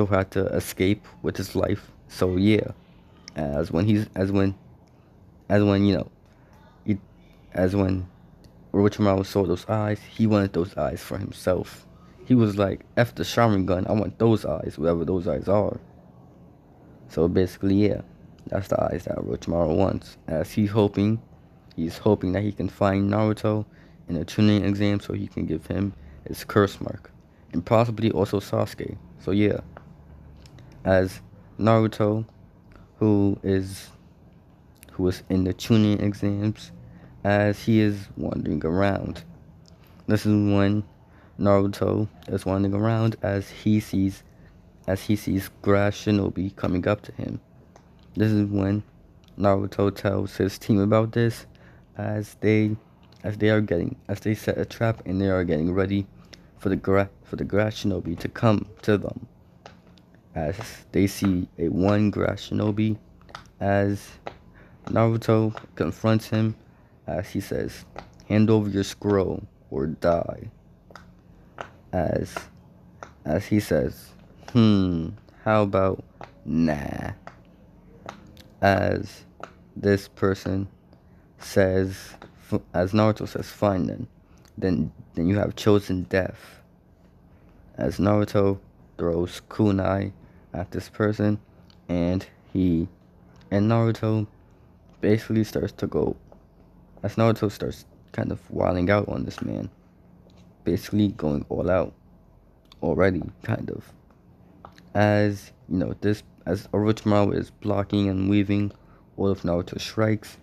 S1: had to escape with his life. So yeah, as when Orochimaru saw those eyes, he wanted those eyes for himself. He was like, F the Sharingan, I want those eyes, whatever those eyes are. So basically, yeah, that's the eyes that Orochimaru wants. As he's hoping that he can find Naruto in a tuning exam so he can give him his curse mark. And possibly also Sasuke. So yeah, as Naruto, who is in the tuning exams, as he is wandering around. This is when Naruto is wandering around as he sees Grass Shinobi coming up to him. This is when Naruto tells his team about this, as they set a trap and they are getting ready for the Grass Shinobi to come to them. As they see one Grass Shinobi, as Naruto confronts him as he says, "Hand over your scroll or die." As as he says, how about nah?" As this person says, as Naruto says, "Fine then you have chosen death." As Naruto throws kunai at this person, and Naruto basically starts to go, as Naruto starts kind of wilding out on this man, basically going all out already, kind of. As as Orochimaru is blocking and weaving all of Naruto's strikes,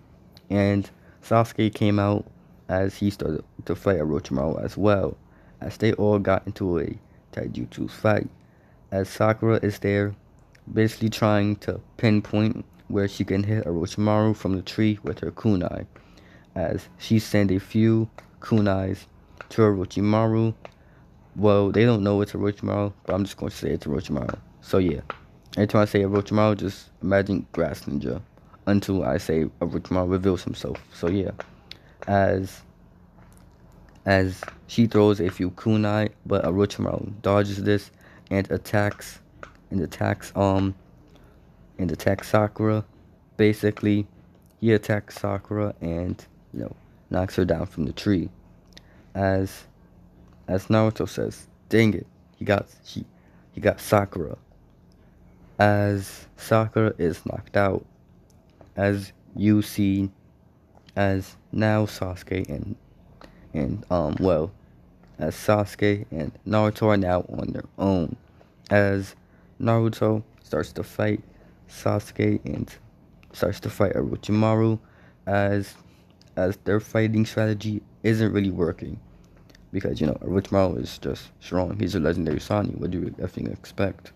S1: and Sasuke came out as he started to fight Orochimaru as well, as they all got into a taijutsu fight. As Sakura is there, basically trying to pinpoint where she can hit Orochimaru from the tree with her kunai, as she sent a few kunais to Orochimaru. Well, they don't know it's Orochimaru, but I'm just going to say it's Orochimaru. So yeah, every time I say Orochimaru, just imagine Grass Ninja until I say Orochimaru reveals himself. So yeah, as as she throws a few kunai, but Orochimaru dodges this and attacks and attacks Sakura. Basically, he attacks Sakura and knocks her down from the tree. As Naruto says, "Dang it, he got Sakura." As Sakura is knocked out, as you see, as now Sasuke as Sasuke and Naruto are now on their own. As Naruto starts to fight Sasuke and starts to fight Orochimaru, as their fighting strategy isn't really working, because Orochimaru is just strong. He's a legendary Sani. What do you effing expect?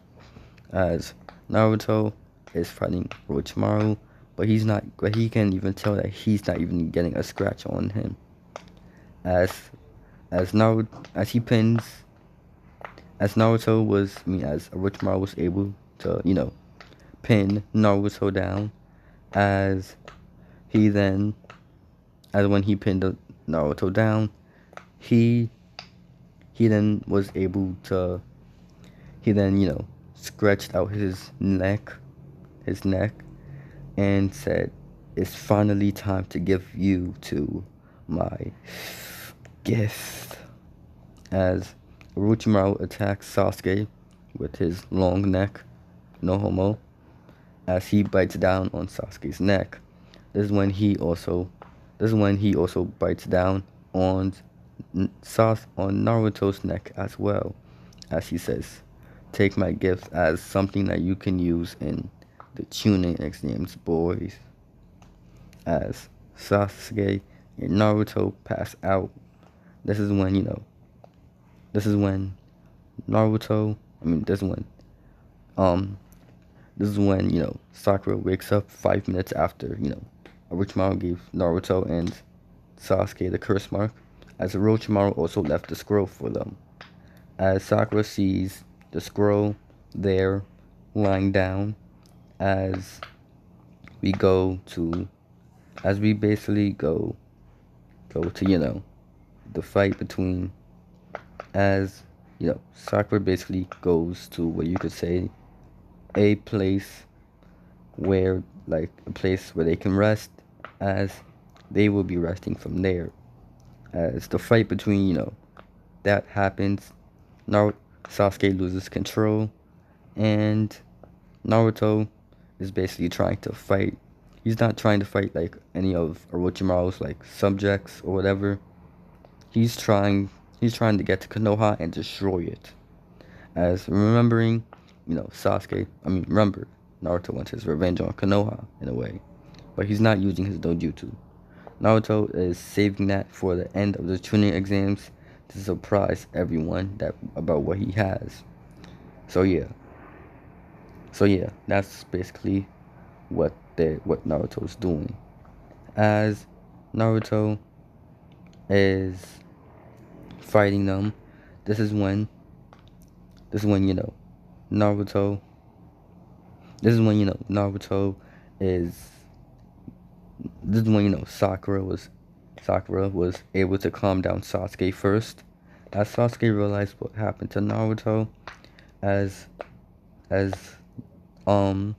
S1: As Naruto is fighting Orochimaru, but he can't even tell that he's not even getting a scratch on him. As Naruto as he pins as Naruto was I mean as Orochimaru was able to pin Naruto down, as he then as when he pinned Naruto down, he then was able to he then scratched out his neck and said, "It's finally time to give you to my gift." As Orochimaru attacks Sasuke with his long neck, no homo, as he bites down on Sasuke's neck. This is when he also bites down on Naruto's neck as well, as he says, "Take my gift as something that you can use in the tuning exams, boys." As Sasuke and Naruto pass out, this is when Naruto, I mean, this is when Sakura wakes up 5 minutes after, Orochimaru gave Naruto and Sasuke the curse mark, as Orochimaru also left the scroll for them. As Sakura sees the scroll there lying down, as we basically go to the fight between, as Sakura basically goes to what you could say a place where they can rest, as they will be resting from there. As the fight between that happens, Sasuke loses control, and Naruto is basically trying to fight. He's not trying to fight like any of Orochimaru's subjects or whatever. He's trying to get to Konoha and destroy it. As remembering, remember, Naruto wants his revenge on Konoha in a way, but he's not using his dojutsu. Naruto is saving that for the end of the tuning exams to surprise everyone about what he has. So yeah, that's basically what Naruto's doing. As Naruto is fighting them, this is when Naruto is this is when, Sakura was able to calm down Sasuke first. As Sasuke realized what happened to Naruto, as as um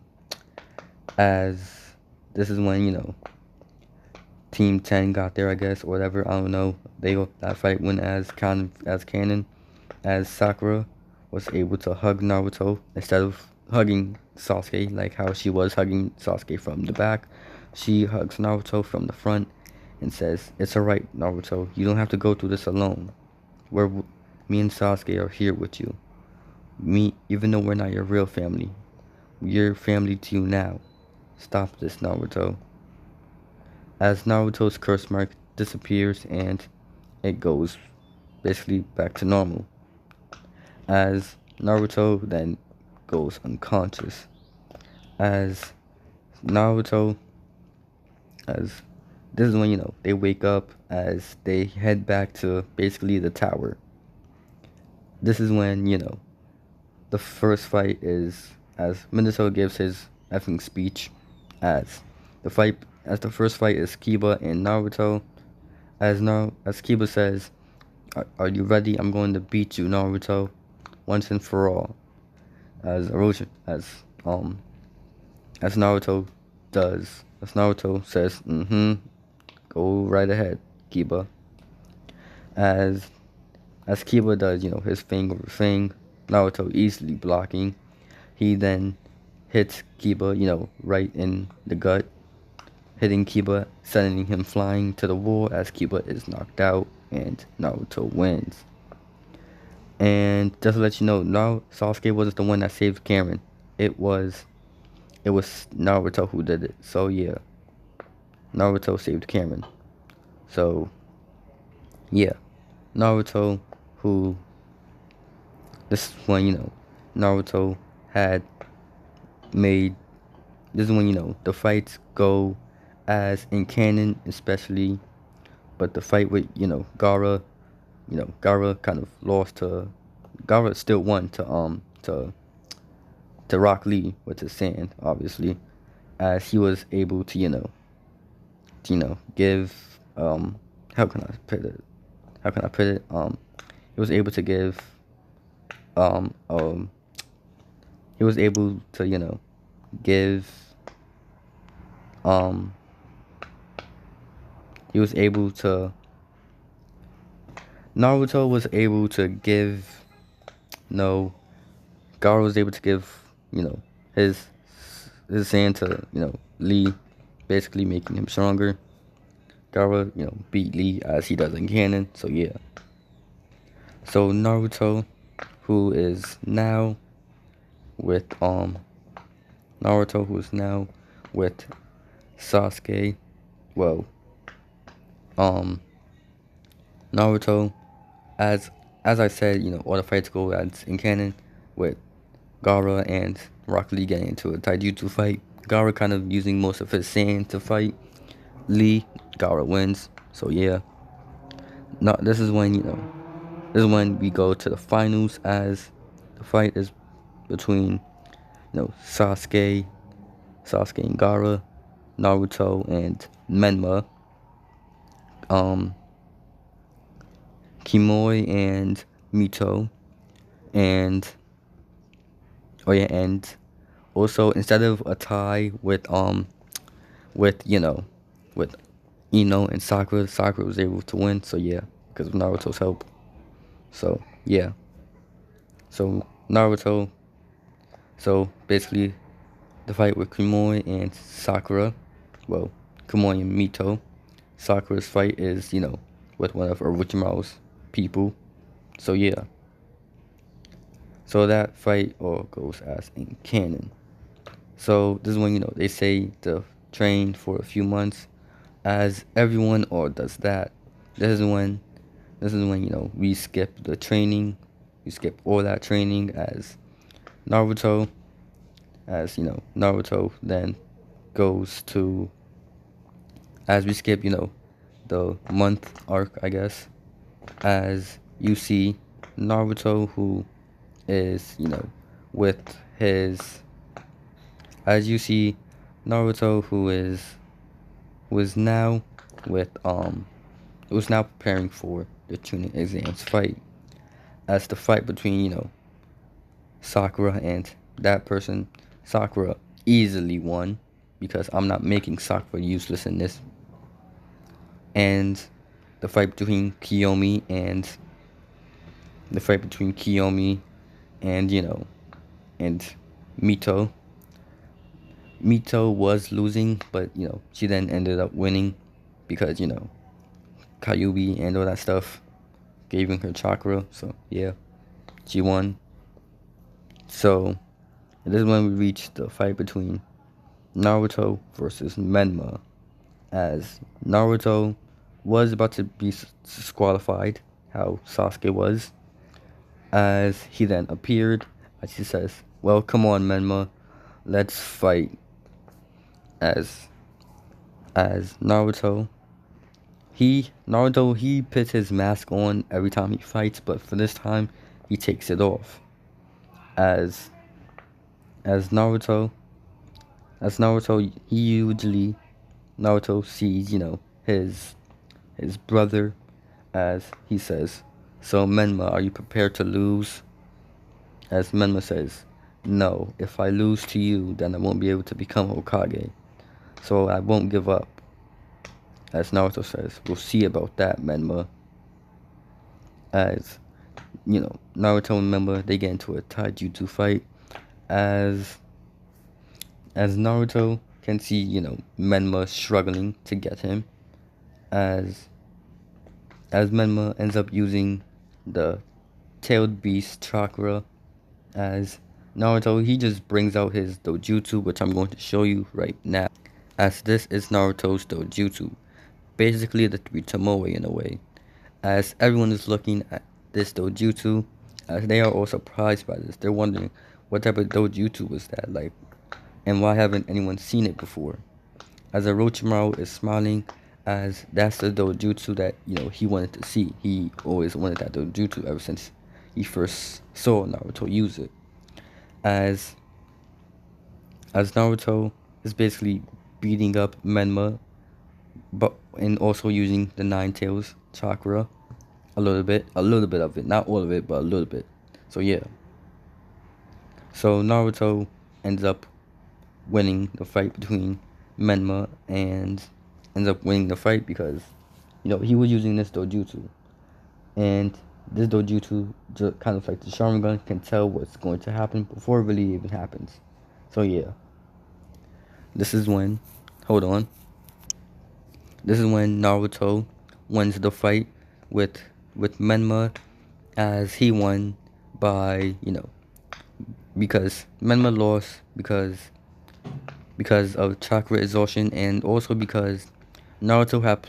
S1: as this is when, Team 10 got there, I guess, or whatever. I don't know. That fight went as canon, as Sakura was able to hug Naruto instead of hugging Sasuke like how she was hugging Sasuke from the back. She hugs Naruto from the front and says, "It's alright, Naruto. You don't have to go through this alone. Me and Sasuke are here with you. Even though we're not your real family, we're family to you now. Stop this, Naruto." As Naruto's curse mark disappears and it goes basically back to normal. As Naruto then goes unconscious. As Naruto, as this is when, they wake up as they head back to basically the tower. This is when, the first fight is as Minato gives his effing speech, as the first fight is Kiba and Naruto. As Kiba says, "Are you ready? I'm going to beat you, Naruto, once and for all." As Naruto does, as Naruto says, "Go right ahead, Kiba." As Kiba does, his thing over thing, Naruto easily blocking. He then hits Kiba, right in the gut, hitting Kiba, sending him flying to the wall as Kiba is knocked out and Naruto wins. And just to let you know, now Sasuke wasn't the one that saved Karen. It was Naruto who did it. So yeah, Naruto saved Karen. So yeah, Naruto who this is when Naruto had made. This is when the fights go as in canon, especially. But the fight with Gaara, Gaara kind of lost to. Gaara still won to Rock Lee with his sand, obviously, as he was able to give how can I put it? He was able to give um um he was able to give he was able to Naruto was able to give no Gaara was able to give his hand to Lee, basically making him stronger. Gaara beat Lee as he does in canon, so yeah. So Naruto, who is now with Sasuke, well, Naruto, as I said, all the fights go as in canon, with Gaara and Rock Lee getting into a taijutsu fight. Gaara kind of using most of his sand to fight Lee. Gaara wins, so yeah. No, this is when we go to the finals, as the fight is between Sasuke and Gaara, Naruto and Menma, Kimoi and Mito, and and also instead of a tie with with Ino and Sakura was able to win, so yeah, because of Naruto's help. So yeah. So Naruto, so basically the fight with Kimoi and Sakura, well, Kimoi and Mito. Sakura's fight is, with one of Orochimaru's people. So yeah. So that fight all goes as in canon. So this is when, they say to train for a few months, as everyone all does that. This is when, we skip the training. We skip all that training as Naruto, Naruto then goes to, as we skip, the month arc, I guess, as you see Naruto, who is, with his, as you see Naruto, who is who is now with who is now preparing for the tuning exams fight. As the fight between, Sakura and that person, Sakura easily won because I'm not making Sakura useless in this. And the fight between Kiyomi and and Mito. Mito was losing, but she then ended up winning because Kyuubi and all that stuff giving her chakra. So yeah, she won. So this is when we reach the fight between Naruto versus Menma, as Naruto was about to be disqualified, how Sasuke was, as he then appeared, as he says, "Well, come on, Menma, let's fight." As Naruto, he puts his mask on every time he fights, but for this time he takes it off. As Naruto, he usually Naruto sees, his brother, as he says, "So Menma, are you prepared to lose?" As Menma says, "No, if I lose to you, then I won't be able to become Hokage. So I won't give up." As Naruto says, "We'll see about that, Menma." As, Naruto and Menma, they get into a taijutsu fight. As Naruto can see, Menma struggling to get him. As Menma ends up using the tailed beast chakra. As Naruto, he just brings out his dojutsu, which I'm going to show you right now. As this is Naruto's dojutsu, basically the three Tomoe in a way. As everyone is looking at this dojutsu, as they are all surprised by this. They're wondering what type of dojutsu was that, like, and why haven't anyone seen it before? As Orochimaru is smiling, as that's the dojutsu that he wanted to see. He always wanted that dojutsu ever since he first saw Naruto use it. As Naruto is basically beating up Menma, but and also using the Nine Tails chakra a little bit of it, not all of it, but a little bit. So yeah. So Naruto ends up winning the fight between Menma and ends up winning the fight because he was using this dojutsu, and this dojutsu, just kind of like the Sharingan, can tell what's going to happen before it really even happens. So yeah, this is when Naruto wins the fight with Menma, as he won by because Menma lost because of chakra exhaustion, and also because Naruto had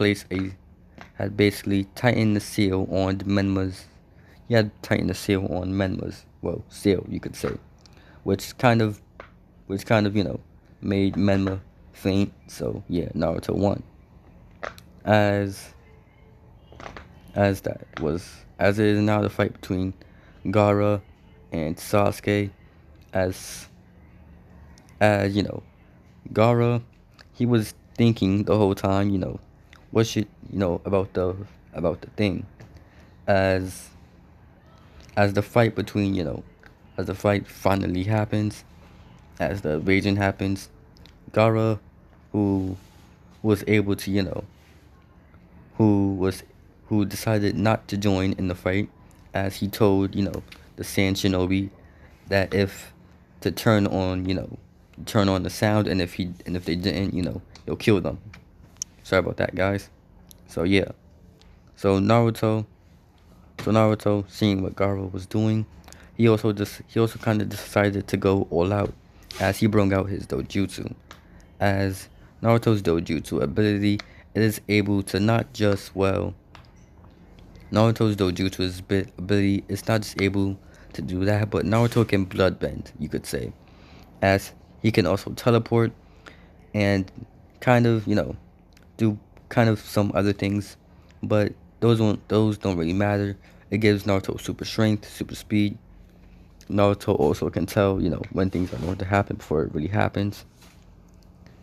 S1: basically tightened the seal on Menma's. He had tightened the seal on Menma's, well, seal you could say, which kind of made Menma faint. So yeah, Naruto won. As it is now the fight between Gaara and Sasuke. As Gaara, he was thinking the whole time, what should about the thing. As the fight between as the fight finally happens, as the invasion happens, Gaara, who was able to who decided not to join in the fight, as he told the Sand Shinobi that if to turn on the sound, and if they didn't, he'll kill them. Sorry about that, guys. So yeah, so Naruto, seeing what Gaara was doing, he also kind of decided to go all out, as he brought out his dojutsu. As Naruto's dojutsu ability, it is able to not just Naruto's dojutsu ability is not just able to do that, but Naruto can bloodbend, you could say, as he can also teleport and kind of do kind of some other things, but those don't really matter. It gives Naruto super strength, super speed. Naruto also can tell when things are going to happen before it really happens,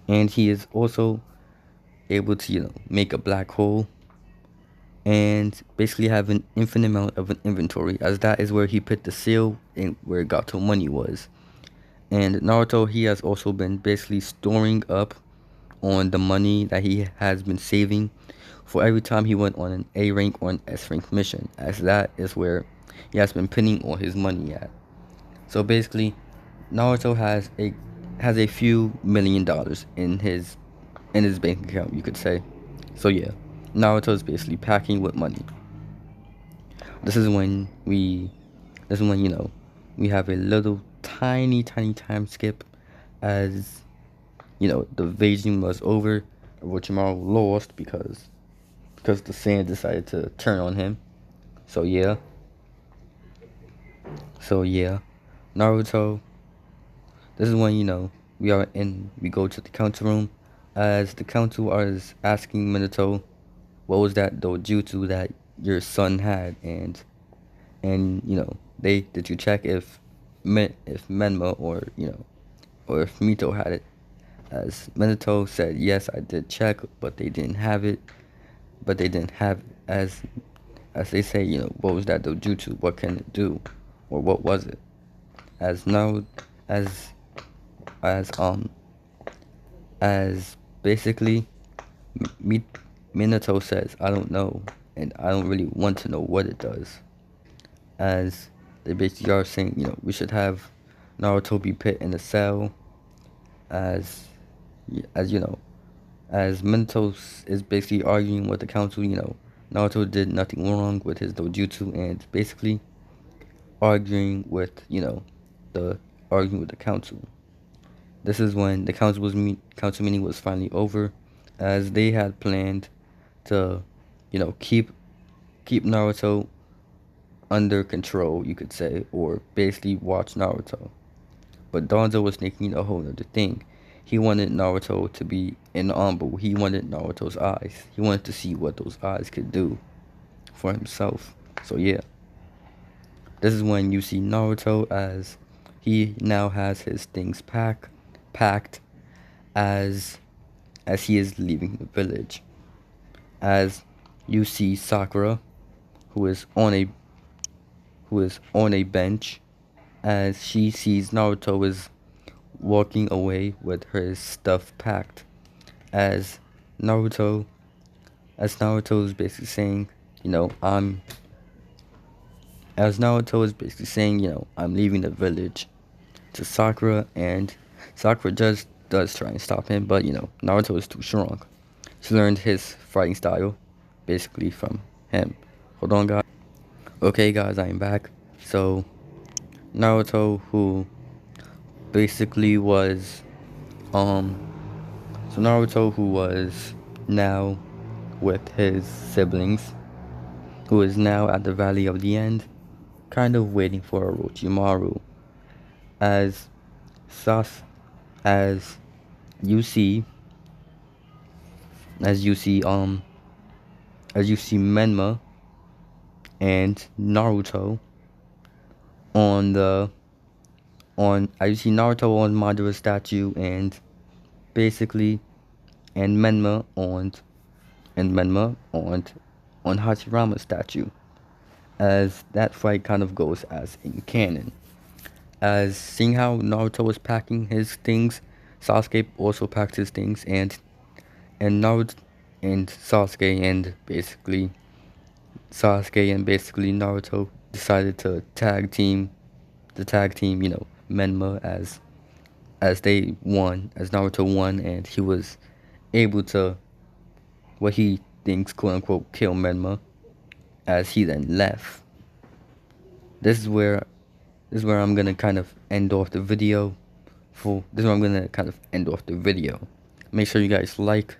S1: and he is also able to, make a black hole and basically have an infinite amount of an inventory, as that is where he put the seal and where Gato money was. And Naruto, he has also been basically storing up on the money that he has been saving for every time he went on an A rank or an S rank mission, as that is where he has been pinning all his money at. So basically, Naruto has a few $1,000,000 in his bank account, you could say. So yeah, Naruto is basically packing with money. This is when we have a little tiny time skip, as the invasion was over. Orochimaru lost because the sand decided to turn on him. So yeah, Naruto. This is when we go to the council room, as the council is asking Minato, what was that dojutsu that your son had, and did you check if Menma or if Mito had it? As Minato said, yes, I did check, but they didn't have it. As they say, what was that dojutsu? What can it do, or what was it? As now, as basically, Minato says, I don't know, and I don't really want to know what it does. As they basically are saying, we should have Naruto be put in a cell, as Minato is basically arguing with the council. Naruto did nothing wrong with his dojutsu, and basically arguing with the council. This is when the council meeting was finally over, as they had planned to keep Naruto under control, you could say, or basically watch Naruto. But Danzo was thinking a whole other thing. He wanted Naruto to be inarmable. He wanted Naruto's eyes. He wanted to see what those eyes could do for himself. So yeah, this is when you see Naruto, as he now has his things packed, as he is leaving the village. As you see Sakura, who is on a bench, as she sees Naruto is walking away with her stuff packed, as Naruto is basically saying, I'm leaving the village to Sakura, and Sakura does try and stop him, but Naruto is too strong. She learned his fighting style basically from him. Hold on, guys. Okay, guys, I am back. So Naruto, who basically was now with his siblings, who is now at the Valley of the End, kind of waiting for Orochimaru, as you see Menma and Naruto on Madara's statue, and basically Menma on Hashirama's statue, as that fight kind of goes as in canon. As seeing how Naruto was packing his things, Sasuke also packed his things, and Naruto and Sasuke and basically Naruto decided to tag team Menma, as they won, as Naruto won, and he was able to, what he thinks, quote unquote, kill Menma, as he then left. This is where I'm gonna kind of end off the video. Make sure you guys like,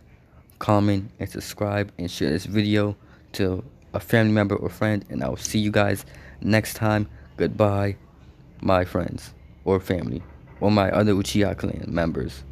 S1: comment, and subscribe, and share this video to a family member or friend, and I'll see you guys next time. Goodbye, my friends or family, or my other Uchiha clan members.